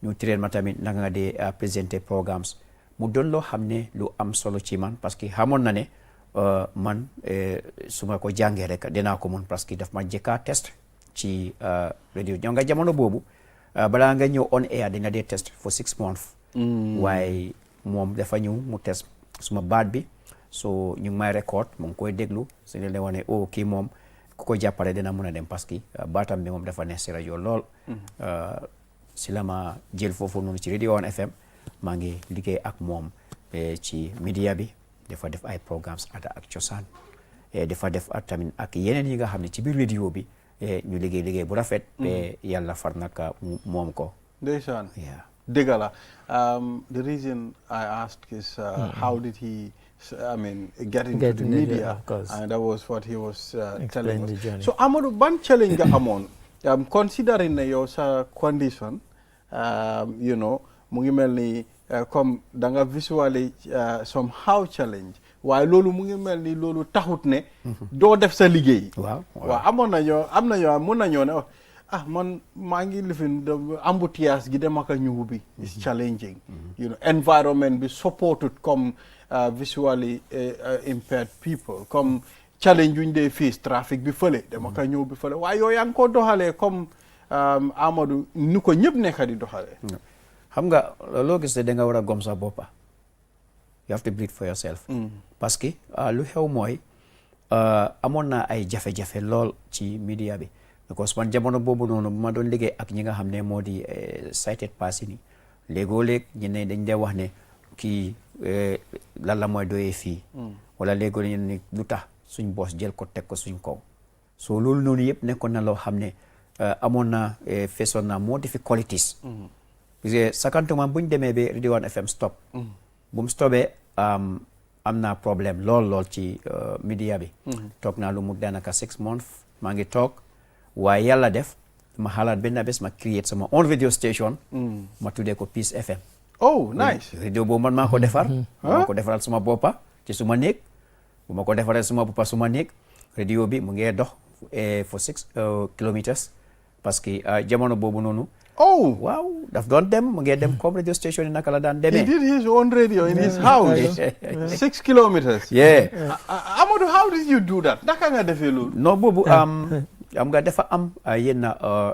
[SPEAKER 11] ñu train ma tamit naka nga di présenter programmes mu doon loo xam ne lu am solo ci man parce que xamoon na ne man su ma ko jàngee rek dinaa ko mun parce que daf ma jëkka test ci radio ñoo nga jamono boobu. balaa nga ñëw on air di nga dee test for 6 months. waaye moom dafa ñëw mu test suma baat bi so ñu ngi may record mu ngi koy déglu su ne la wane kii moom ku ko jàppale dina mun a dem parce que baatam bi moom dafa neex si rajo lool. si la ma jël foofu noonu ci Radio 1 FM maa ngi liggéey ak moom ci media bi dafa def ay programmes ada ak cosaan dafa def tamit ak yeneen yi nga xam ne ci biir radio bi. ñu liggéey bu rafet. yàlla far naka moom ko.
[SPEAKER 1] ndeysaan. dëgg la the reason I asked is how did he get into the media, and that was what he was telling us. So Amadou ban challenge nga amoon considering ne yow sa condition mu ngi mel ni comme da nga visually somehow challenge waaye loolu mu ngi mel ni loolu taxut ne doo def sa liggéey. waaw am na ñoo mun nañoo ne man maa ngi lifin embouteillage gi dem ak a ñëw bi is challenging. Environment bi supported comme visually impaired people comme challenge yuñ dee face trafic bi fële dem ak a ñëw bi fële waaye yow yaa ngi ko doxalee comme Amadou ni ko ñëpp nekk di doxalee.
[SPEAKER 11] xam nga loo gis ne da nga war a gom sa boppa you have to breathe for yourself. parce que lu xew mooy amoon naa ay jafe-jafe lool ci media bi because man jamono boobu noonu bu ma doon liggéey ak ñi nga xam ne moo di sighted person yi léegoo-léeg ñu ne dañ dee wax ne kii lan la mooy doyee fii wala léegoo-léeg ñu ne lu tax suñ boss jël ko teg ko suñ kaw so loolu noonu yëpp nekkoon na loo xam ne amoon na feesoon na more difficulties. parce que sakantuma buñ demee ba Radio 1 FM stop bu mu stopee am naa problème lool ci media bi toog naa lu mu daanaka 6 months maa ngi toog waaye yàlla def ma xalaat benn bés ma create sama own radio station ma tuddee ko Peace FM.
[SPEAKER 1] oh nice.
[SPEAKER 11] radio boobu man maa ko defar maa ko defaral suma boppa ci suma néeg bu ma ko defaree suma boppa suma néeg radio bi mu ngi dox for 6 kilometers parce que jamono boobu noonu waaw daf doon dem mu ngi dem comme radio station yi naka la daan demee.
[SPEAKER 1] He did his own radio in his house. 6 kilometers.
[SPEAKER 11] yeah.
[SPEAKER 1] Amadou, how did you do that? Naka nga defee loolu.
[SPEAKER 11] non boobu am nga dafa am yenn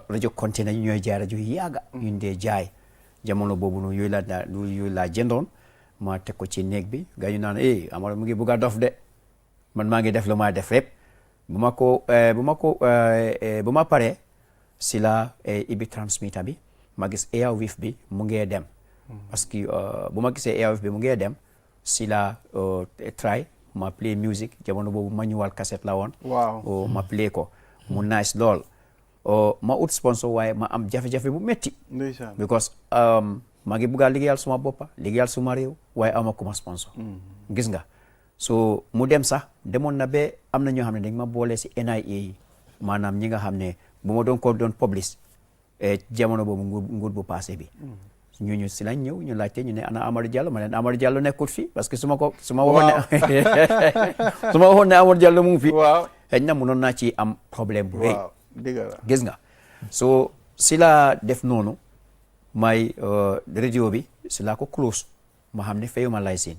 [SPEAKER 11] rajo container yu ñooy jaay rajo yi yàgga ñu dee jaay jamono boobu noonu yooyu laa jëndoon ma teg ko ci néeg bi ga ñu naan Amadou mu ngi bugg a dof de man maa ngi def lu ma def rek bu ma paree si la ibi transmitter bi ma gis airwave bi mu ngee dem parce que bu ma gisee airwave bi mu ngee dem si la try ma play music jamono boobu manual cassette la woon.
[SPEAKER 1] waaw
[SPEAKER 11] ma play ko mu nice lool ma ut sponsor waaye ma am jafe-jafe bu metti
[SPEAKER 1] ndeysaan
[SPEAKER 11] because maa ngi bugg a liggéeyal suma boppa liggéeyal suma réew waaye ama ku ma sponsor gis nga so mu dem sax demoon na ba am na ñoo xam ne dañ ma boole si NIA yi maanaam ñi nga xam ne bu ma doon ko doon publish jamono boobu nguur bu passé bi ñu si lañ ñëw ñu laajte ñu ne ana Amadou Diallo ma leen Amadou Diallo nekkut fii parce que su ma waxoon ne Amadou Diallo mu ngi fi xëy na mënoon naa ci am problème bu rëy gis nga so si laa def noonu may radio bi si laa ko close ma xam ne fayuma licence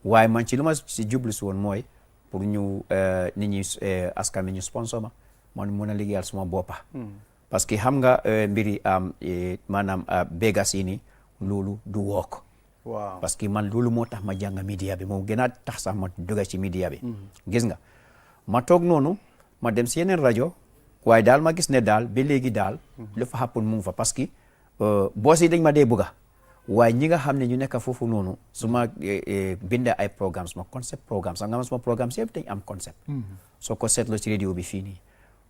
[SPEAKER 11] waaye man ci lu ma si jublu si woon mooy pour ñu nit ñi askan wi ñu sponsor ma man mën a liggéeyal suma boppa parce que xam nga mbiri maanaam bégas yi ni loolu du wook
[SPEAKER 1] waaw
[SPEAKER 11] parce que man loolu moo tax ma jàng media bi moom gën a tax sax ma dugg ci media bi gis nga ma toog noonu ma dem si yeneen rajo waaye daal ma gis ne daal ba léegi daal lu fa happen mu ngi fa parce que boos yi dañ ma dee bëgga waaye ñi nga xam ne ñu nekk foofu noonu su ma bindee ay programme suma concept programme sax nga ma suma programme si yëpp dañ am concept soo ko seetloo ci radio bi fii nii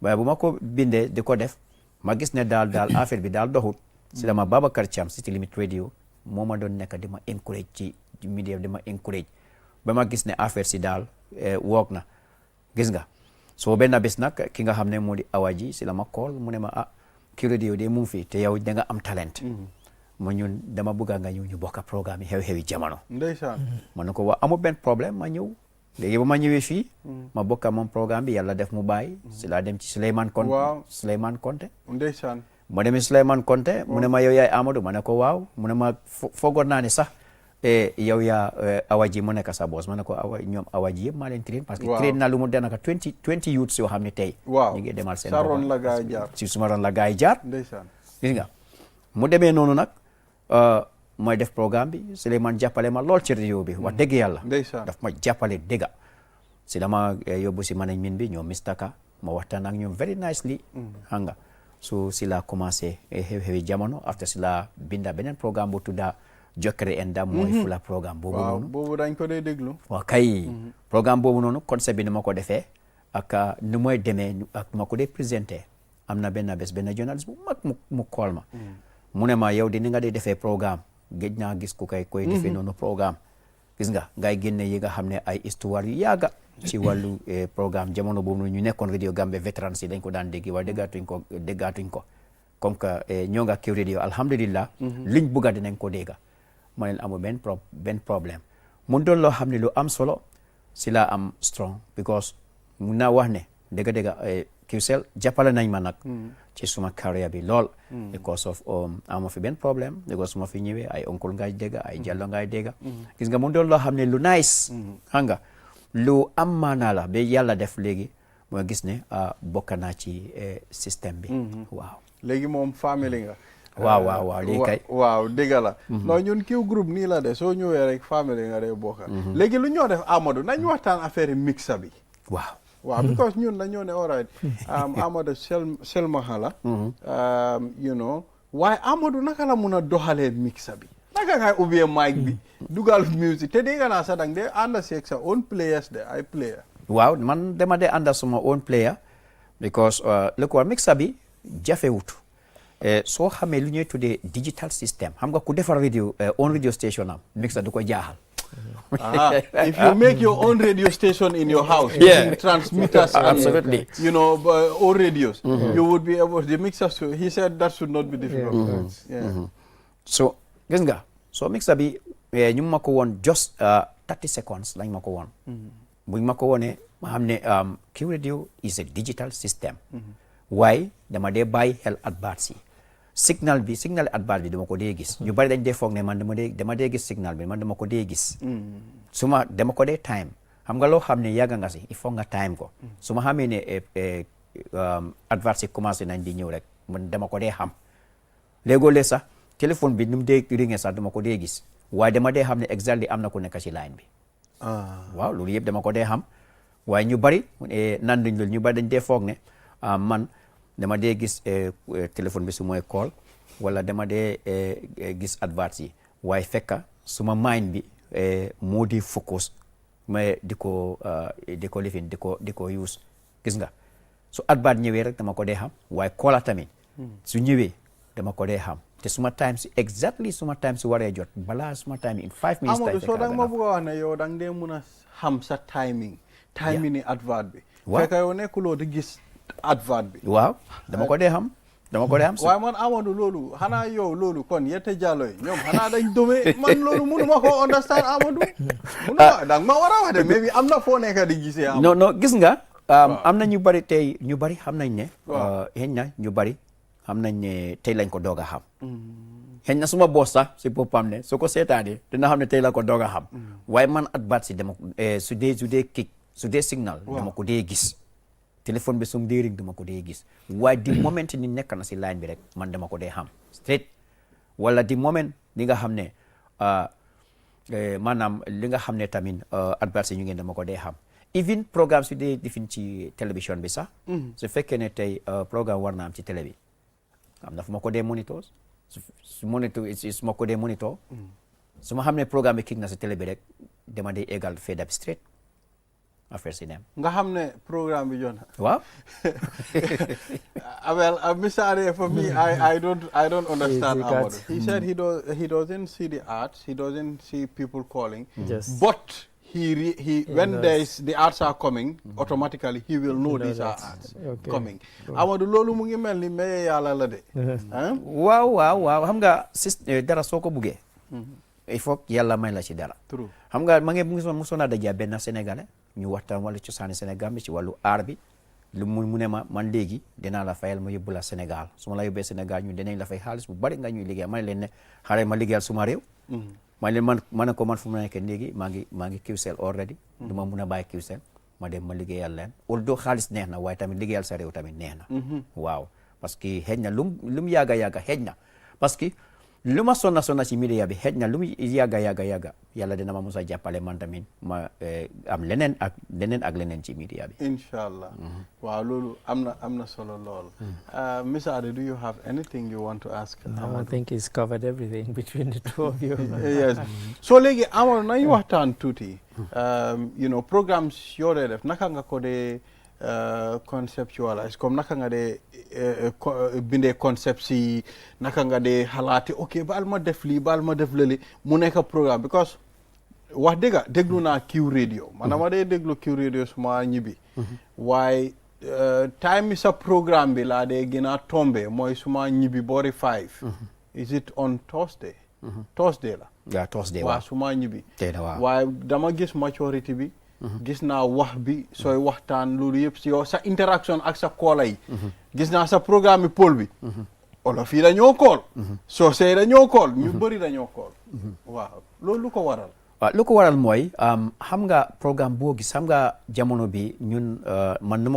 [SPEAKER 11] waaye bu ma ko bindee di ko def ma gis ne daal affaire bi daal doxut si dama Babacar Thiam City Limit Radio moo ma doon nekk di ma encourage ci media di ma encourage ba ma gis ne affaire si daal woog na gis nga soo benn bés nag ki nga xam ne moo di awaji si la ma call mu ne ma ki radio de mu ngi fi te yow da nga am talent ma ñun dama bëgg nga ñëw ñu bokk programme yi xew-xewi jamono
[SPEAKER 1] ndeysaan
[SPEAKER 11] ma ne ko waa amul benn problème ma ñëw léegi ba ma ñëwee fii ma bokk moom programme bi yàlla def mu bàyyi si laa dem ci Souleymane Konte Souleymane Konte
[SPEAKER 1] ndeysaan
[SPEAKER 11] ma demee Souleymane Konte mu ne ma yow yaay Amadou ma ne ko waaw mu ne ma foogoon naa ne sax yow yaa awaji mu nekk sa boss ma ne ko ñoom awaji yëpp maa leen train parce que train naa lu mu danaka 20 youths yoo xam ne tey ñu ngi demal seen
[SPEAKER 1] ron la gaay jaar
[SPEAKER 11] si suma ron la gaay jaar
[SPEAKER 1] ndeysaan
[SPEAKER 11] gis nga mu demee noonu nag mooy def programme bi Souleymane jàppale ma lool ci radio bi wax dëgg yàlla daf ma jàppale dëgga si dama yóbbu si management bi ñoom mistaka ma waxtaan ak ñoom very nicely xam nga so si la commencé xew-xewi jamono after si la binda beneen programme bu tudda Jokkere Enda mooy fula programme boobu noonu
[SPEAKER 1] boobu dañ ko dee déglu
[SPEAKER 11] waaw kay programme boobu noonu concept bi ni ma ko defee ak ni mooy demee ak ma ko dee présenté am na benn bés benn journaliste bu mag mu call ma mu ne ma yow di ni nga dee defee programme géej naa gis ku koy defee noonu programme gis nga ngay génne yi nga xam ne ay histoire yu yàgga ci wàllu programme jamono boobu ñu nekkoon radio Gambie vétérans yi dañ ko daan dégg waaye déggaatuñ ko comme que ñoo nga Q radio alhamdulillah liñ bugga dinañ ko dégga ma leen amul benn problème mun doon loo xam ne lu am solo si la am strong because mun naa wax ne dégga Qcell jàppale nañ ma nag ci suma carrière bi lool because of amu fi benn problème because suma fi ñëwee ay oncle ngay dégga ay jallo ngay dégga gis nga mun doon loo xam ne lu nice xam nga lu am maanaa la ba yàlla def léegi mooy gis ne bokk naa ci système bi waaw
[SPEAKER 1] léegi moom famille nga
[SPEAKER 11] waaw léegi kay
[SPEAKER 1] waaw dëgg la non ñun Q groupe nii la de soo ñëwee rek famille nga de bokka léegi lu ñoo def Amadou nañ waxtaan affaire mixa bi waaw because ñun dañoo ne all right Amadou selmaxa la you know waaye Amadou naka la mun a doxalee mixa bi naka ngay ubbee mic bi dugal music te dégg naa sax dang de ànd seeg sa own players de ay player
[SPEAKER 11] waaw man dama dee ànd suma own player because lu ko mixa bi jafewut soo xamee lu ñuy tuddee digital system xam nga ku defar radio own radio station am mixa du ko jaaxal
[SPEAKER 1] if you make your own radio station in your house using transmitters
[SPEAKER 11] absolutely
[SPEAKER 1] you know own radios you would be able the mixer he said that should not be difficult
[SPEAKER 11] so gis nga so mixer bi ñu ma ko woon just 30 seconds lañ ma ko woon buñ ma ko woonee ma xam ne Q radio is a digital system waaye dama dee bàyyi xel advert yi signal advert bi dama ko dee gis ñu bari dañ dee foog ne man dama dee gis signal bi man dama ko dee gis dama ko dee time xam nga loo xam ne yàgga nga si il faut nga time ko su ma xamee ne advert yi commencé nañ di ñëw rek man dama ko dee xam léegoo-léeg sax téléphone bi nu mu dee ringé sax dama ko dee gis waaye dama dee xam ne exactly am na ku nekk ci line bi waaw loolu yëpp dama ko dee xam waaye ñu bari nan duñ loolu ñu bari dañ dee foog ne man dama dee gis téléphone bi su mooy call wala dama dee gis advert yi waaye fekka suma mind bi moo di focus mais di ko lifin di ko use gis nga su advert ñëwee rek dama ko dee xam waaye koola tamit su ñëwee dama ko dee xam te suma time si exactly suma time si waree jot balaa suma time in 5 minutes
[SPEAKER 1] Amadou soo danga ma bëgg a wax ne yow danga dee mun a xam sa timing ni advert bi fekk yow nekkuloo di gis advert bi
[SPEAKER 11] waaw dama ko dee xam
[SPEAKER 1] waaye man Amadou loolu xanaa yow loolu kon yette jàllo yi ñoom xanaa dañ dome man loolu mënuma ko understand Amadou mënuma danga ma war a wax de mais bi am na foo nekk di gisee Amadou
[SPEAKER 11] non gis nga am na ñu bari tey ñu bari xam nañ ne xëy na ñu bari xam nañ ne tey lañ ko doog a xam xëy na suma boss sax si boppam ne su ko seetaanee dina xam ne tey la ko doog a xam waaye man advert si dama su dee kick su dee signal dama ko dee gis téléphone bi su mu dee ring dama ko dee gis waaye di moment ni nekk na si line bi rek man dama ko dee xam straight wala di moment li nga xam ne maanaam li nga xam ne tamit advert si ñu ngeen dama ko dee xam even programme su dee difin ci télévision bi sax su fekkee ne tey programme war na am ci télé bi am na fu ma ko dee monitor su ma ko dee monitor su ma xam ne programme bi kick na si télé bi rek dama dee égal fade up straight affaire si dem
[SPEAKER 1] nga xam ne programme bi jot na
[SPEAKER 11] waaw
[SPEAKER 1] well Mr. Ade, for me I don't understand Amadou. He said he doesn't see the ads, he doesn't see people calling, but he when the ads are coming automatically he will know these are ads coming. Amadou loolu mu ngi mel ni maye yàlla la de
[SPEAKER 11] waaw xam nga dara soo ko buggee il faut yàlla may la ci dara xam nga ma ngi musoon a daje benn sénégalais ñu waxtaan wala cosaani Sénégal bi ci wàllu aar bi lu mu ne ma man léegi dinaa la fayal ma yóbbu la Sénégal su ma la yóbbee Sénégal ñu dinañ la fay xaalis bu bari nga ñuy liggéey ma ne leen ne xaaral ma liggéeyal suma réew ma leen ma ne ko man fu mu nekk léegi maa ngi QCell already du ma mun a bàyyi QCell ma dem ma liggéeyal leen although xaalis neex na waaye tamit liggéeyal sa réew tamit neex na waaw parce que xëj na lu mu yàgga xëj na parce que lu ma sonna ci media bi xëj na lu mu yàgga yàlla dina ma musa jàppale man tamit ma am leneen ak leneen ci media bi
[SPEAKER 1] inshallah waaw loolu am na solo lool Mr. Ade, do you have anything you want to ask?
[SPEAKER 2] I think he's covered everything between the two of you.
[SPEAKER 1] Yes. So léegi Amadou nañu waxtaan tuuti programmes yoo dee def naka nga ko dee conceptualize comme naka nga dee bindee concept si naka nga dee xalaati ok baal ma def lii baal ma def lële mu nekk programme because wax dëgga déglu naa Q radio man dama dee déglu Q radio suma ñibbi waaye time sa programme bi laa dee gën a tombé mooy suma ñibbi boori 5 is it on Thursday la waaw suma ñibbi waaye dama gis maturity bi gis naa wax bi sooy waxtaan loolu yëpp si yow sa interaction ak sa koola yi gis naa sa programme bi pôle bi olof yi dañoo kool soosey dañoo kool ñu bëri dañoo kool waaw loolu lu ko waral
[SPEAKER 11] waaw lu ko waral mooy xam nga programme boo gis xam nga jamono bi ñun man nu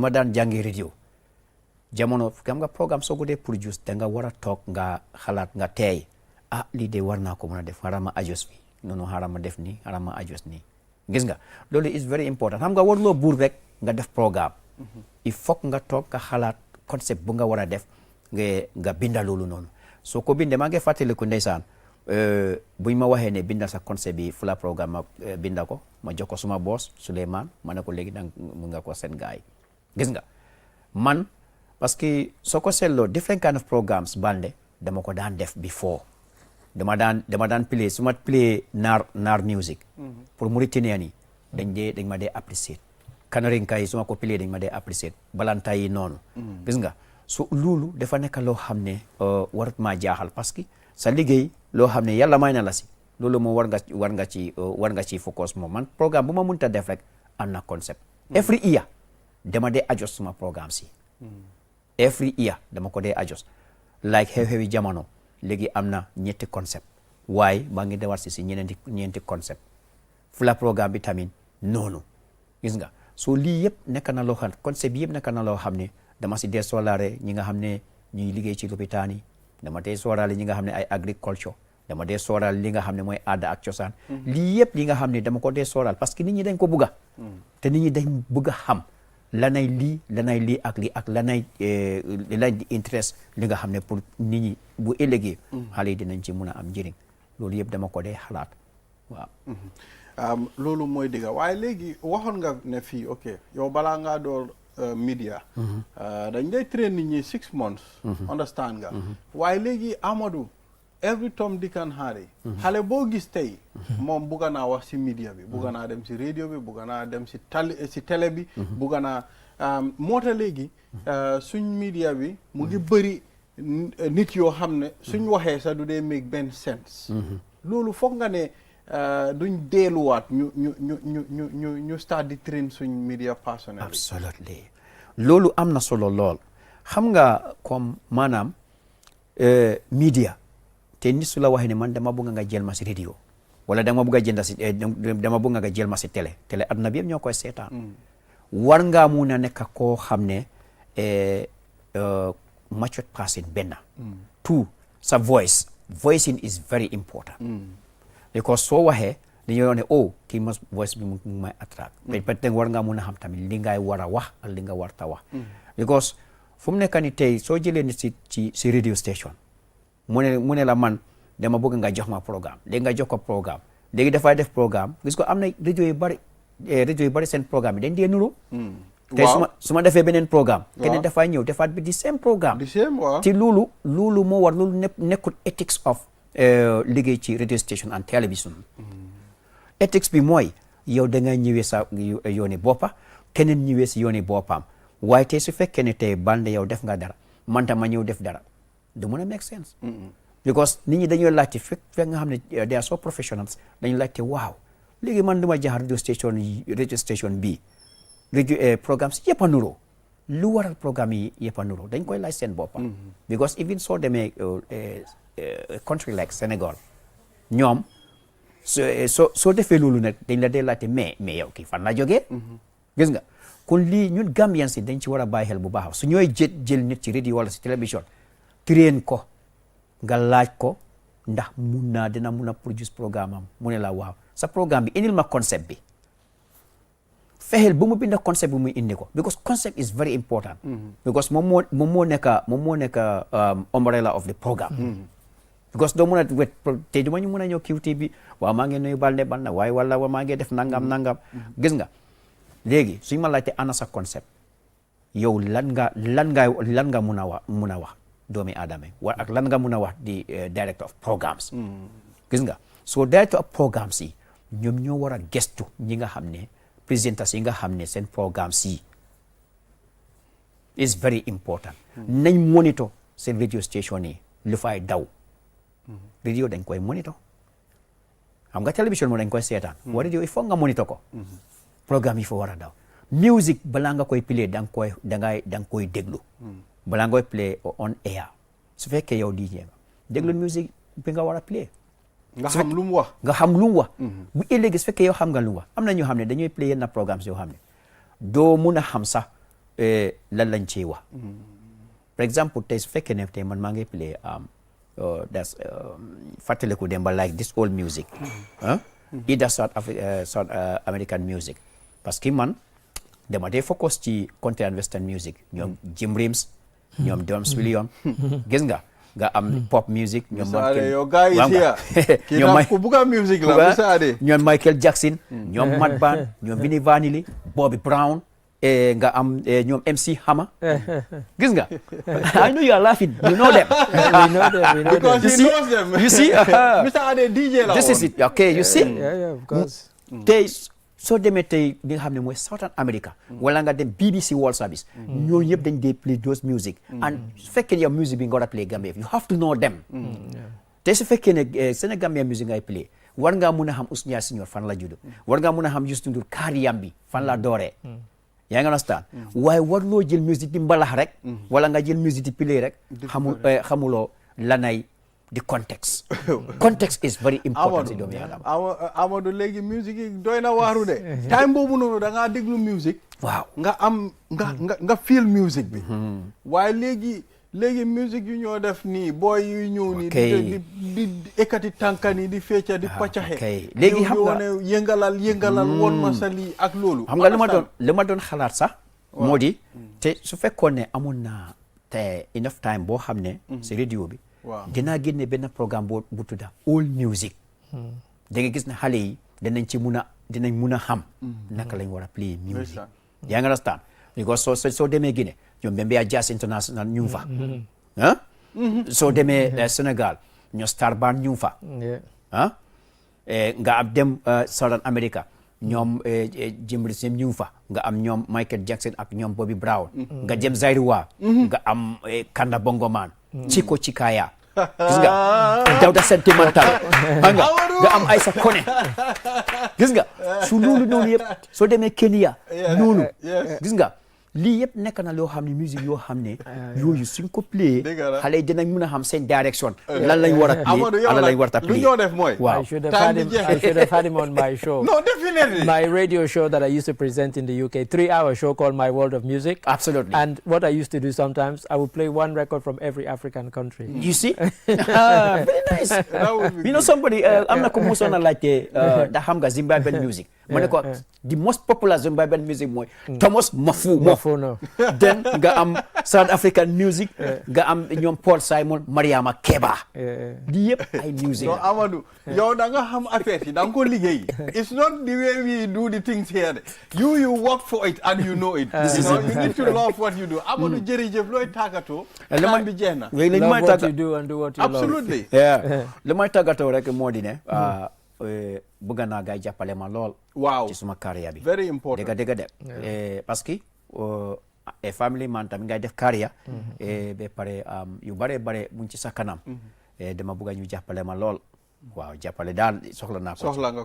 [SPEAKER 11] ma daan jàngi radio jamono xam nga programme soo ko dee produce da nga war a toog nga xalaat nga teey lii de war naa ko mën a def xaaral ma ajos bi noonu xaaral ma def nii xaaral ma ajos nii gis nga loolu is very important xam nga waruloo buur rek nga def programme il faut nga toog nga xalaat concept bu nga war a def nga binda loolu noonu soo ko bindee maa ngi fàttaliku ndeysaan buñ ma waxee ne bindal sa concept bi fu la programme ma binda ko ma jox ko suma boss Souleymane ma ne ko léegi dang mun nga ko seen gaay gis nga man parce que soo ko seetloo different kind of programs bande dama ko daan def before dama daan play su ma play naar music pour Mauritaniens yi dañ ma dee apprécier Kanarinka yi su ma ko play dañ ma dee apprécier balanta yi noonu gis nga so loolu dafa nekk loo xam ne warat maa jaaxal parce que sa liggéey loo xam ne yàlla may na la si loolu moom war nga ci focus moom man programme bu ma mënta def rek am na concept every year dama dee adjust suma programme si every year dama ko dee adjust like xew-xewi jamono léegi am na ñetti concept waaye maa ngi dewar si ñeenti concept fu la programme bi tamit noonu gis nga so lii yëpp nekk na loo xam concept yëpp nekk na loo xam ne dama si dee soolaare ñi nga xam ne ñuy liggéey ci lopitaan yi dama dee sooraale ñi nga xam ne ay agriculture dama dee sooraal li nga xam ne mooy aada ak cosaan lii yëpp li nga xam ne dama ko dee sooraal parce que nit ñi dañ ko bugga te nit ñi dañ bugg a xam lanay lii ak lii ak lanay di interest li nga xam ne pour nit ñi bu ëllëgee xale yi dinañ ci mun a am njëriñ loolu yëpp dama ko dee xalaat waaw
[SPEAKER 1] loolu mooy dëgg waaye léegi waxoon nga ne fii ok yow balaa ngaa door media dañ lay train nit ñi 6 months understand nga waaye léegi Amadou every Tom Dick and Harry xale boo gis tey moom bugga naa wax si media bi bugga naa dem si radio bi bugga naa dem si télé bi bugga naa moo tax léegi suñ media bi mu ngi bëri nit yoo xam ne suñ waxee sax du dee make benn sense loolu foog nga ne duñ deeluwaat ñu start di train suñ media personnel
[SPEAKER 11] absolutely loolu am na solo lool xam nga comme maanaam media te nit su la waxee ne man dama bëgg nga jël ma si radio wala dama bëgg a jënd si dama bëgg nga jël ma si télé adduna bi yëpp ñoo koy seetaan war ngaa mun a nekk koo xam ne matured person benn two sa voicing is very important because soo waxee dañoo ne kii ma voice bi mu may attract peut-être war ngaa mun a xam tamit li ngay war a wax ak li nga war ta wax because fu mu nekk ni tey soo jëlee nit si radio station mu ne la man dama bëgg nga jox ma programme léegi nga jox ko programme léegi dafay def programme gis ko am na rajo yu bari seen programme yi dañ dee nuru tey su ma defee beneen programme keneen dafay ñëw defaat bi di same programme ci loolu moo war loolu nekkul ethics of liggéey ci radio station and television ethics bi mooy yow da nga ñëwee sa yooni boppa keneen ñëwee si yooni boppam waaye tey su fekkee ne tey Balde yow def nga dara man tam ma ñëw def dara du mën a make sense because nit ñi dañoo laajte fekk nga xam ne they are so professionals dañu laajte waaw léegi man duma jaar radio station bi radio programme si yëpp a nuroo lu waral programme yi yëpp a nuroo dañ koy laaj seen boppam because even soo demee country like Sénégal ñoom soo defee loolu nag dañ la dee laajte mais yow kii fan la jógee gis nga kon lii ñun Gambians yi dañ ci war a bàyyi xel bu baax su ñooy jël nit ci radio wala si télévision train ko nga laaj ko ndax dina mun a produce programme am mu ne la waaw sa programme bi indil ma concept bi fexeel ba mu bind concept bi muy indi ko because concept is very important because moom moo nekk umbrella of the programme because doo mun a wet te du ma ñu mun a ñëw QTV waaw maa ngi nuyu Balde Banna waaye wala maa ngi def nangam gis nga léegi suñu ma laajte ana sa concept yow lan nga mun a wax doomi aadama wa ak lan nga mun a wax di director of programmes gis nga so director of programmes yi ñoom ñoo war a gestu ñi nga xam ne présentateurs yi nga xam ne seen programmes yi is very important nañ monitor seen radio station yi lu fay daw radio dañ koy monitor xam nga télévision moo dañ koy seetaan wa radio il faut nga monitor ko programme yi fa war a daw music balaa nga koy play da nga koy déglu balaa nga koy play on air su fekkee yow DJ nga déglu music bi nga war a play
[SPEAKER 1] nga xam lu mu wax
[SPEAKER 11] bu ëllëgee su fekkee yow xam nga lu mu wax am na ñoo xam ne dañuy play yenn programmes yoo xam ne doo mun a xam sax lan lañ ciy wax par exemple tey su fekkee ne tey man maa ngi play that's fàttaliku dem ba like this old music either South American music parce que man dama dee focus ci country and western music ñoom Jim Reeves ñoom Doms Williams gis nga am pop music ñoom ñoom Michael Jackson ñoom Matt Band ñoom Vinnie Vanilli Bobby Brown nga am ñoom MC Hammer gis nga I know you are laughing you know them
[SPEAKER 1] because he knows them
[SPEAKER 11] you see
[SPEAKER 1] Mr. Ade DJ la
[SPEAKER 11] this is it okay you see tey soo demee tey li nga xam ne mooy Southern America wala nga dem BBC World Service ñoo yëpp dañ dee play those music and su fekkee yow music bi nga war a play Gambia you have to know them te su fekkee ne Sénégambia music ngay play war ngaa mun a xam Ousmane Senior fan la judd war ngaa mun a xam Youssou Ndour kariyam bi fan la dooree yaa ngi understand waaye war loo jël musique di mbalax rek wala nga jël musique di play rek xamuloo lanay the context is very important si doomu aadama
[SPEAKER 1] Amadou léegi musique yi doy na waaru de time boobu noonu da ngaa déglu musique
[SPEAKER 11] waaw
[SPEAKER 1] nga am nga feel musique bi waaye léegi musique yu ñoo def nii booy yu ñëw nii di ekkati tànka nii di fecca di paccaxe
[SPEAKER 11] léegi xam nga
[SPEAKER 1] yëngalal woon ma sa lii ak loolu
[SPEAKER 11] xam nga li ma doon xalaat sax moo di te su fekkoon ne amoon naa te enough time boo xam ne si radio bi dinaa génne benn programme bu tudda all music da nga gis ne xale yi dinañ mun a xam naka lañ war a play music yaa ngi understand because so demee Guinée ñoom Bembea Jazz International ñu ngi fa ah soo demee Sénégal ñoo Star Band ñu ngi fa ah nga am dem Southern America ñoom Jimbri Sim ñu ngi fa nga am ñoom Michael Jackson ak ñoom Bobby Brown nga jëm Zairiwa nga am Kanda Bongo Man Chiko Chikaya gis nga Dawda Sentimental nga am Aïssa Koné gis nga su loolu noonu yëpp soo demee Kenya noonu gis nga lii yëpp nekk na loo xam ne musique yoo xam ne yooyu suñ ko play xale yi dinañ mën a xam seen direction lan lañ war a play lan lañ war a play
[SPEAKER 1] lu ñoo def mooy
[SPEAKER 2] I should have had him on my show.
[SPEAKER 1] No, definitely.
[SPEAKER 2] My radio show that I used to present in the UK, 3-hour show called My World of Music.
[SPEAKER 11] Absolutely.
[SPEAKER 2] And what I used to do sometimes, I would play one record from every African country.
[SPEAKER 11] You see? Very nice. You know somebody, am na ko musoon a laajte da xam nga Zimbabwean music. Ma ne ko the most popular Zimbabwean music mooy Thomas
[SPEAKER 2] Mafuno.
[SPEAKER 11] Then nga am South African music, nga am ñoom Paul Simon, Mariama Keba. Di yëpp ay music.
[SPEAKER 1] So Amadou, yow da nga xam affaire yi da nga ko liggéey. It's not the way we do the things here. You work for it and you know it. You need to love what you do. Amadou jërëjëf looy tàggatoo. Time bi jeex na.
[SPEAKER 2] Love what you do and do what you
[SPEAKER 1] Absolutely.
[SPEAKER 2] love.
[SPEAKER 11] Yeah. Li may tàggatoo rek moo di ne bëgg naa gaay jàppale ma lool.
[SPEAKER 1] Waaw.
[SPEAKER 11] Ci suma carrière bi.
[SPEAKER 1] Very important.
[SPEAKER 11] Dëgg de parce que family man tamit ngay def carrière ba pare yu bare mu ci sa kanam dama bëgg ñu jàppale ma lool waaw jàppale daal soxla naa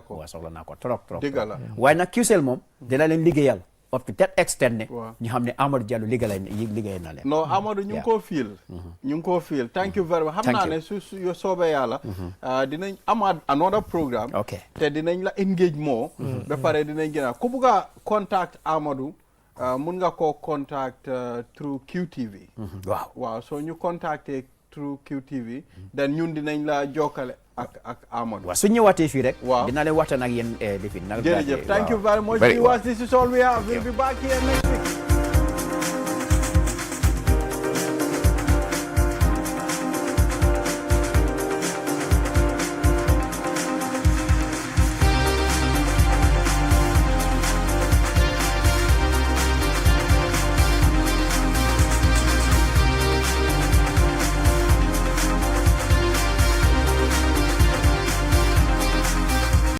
[SPEAKER 11] ko waaw soxla naa ko trop
[SPEAKER 1] dëgg la
[SPEAKER 11] waaye nag QCell moom dina leen liggéeyal up to that extent ne ñu xam ne Amadou Diallo liggéey na leen
[SPEAKER 1] non Amadou ñu ngi koo fiil thank you very much xam naa ne su yo soobee yàlla dinañ amaat another programme te dinañ la engage more ba pare dinañ gën a ku bugg a contact Amadou mun nga koo contact through QTV waaw so ñu contacter through QTV then ñun dinañ la jokkale ak Amadou
[SPEAKER 11] waaw su ñëwaatee fii rek
[SPEAKER 1] waaw
[SPEAKER 11] dina leen waxtaan ak yéen defi
[SPEAKER 1] jërëjëf thank you very much viewers this is all we have we'll be back here next week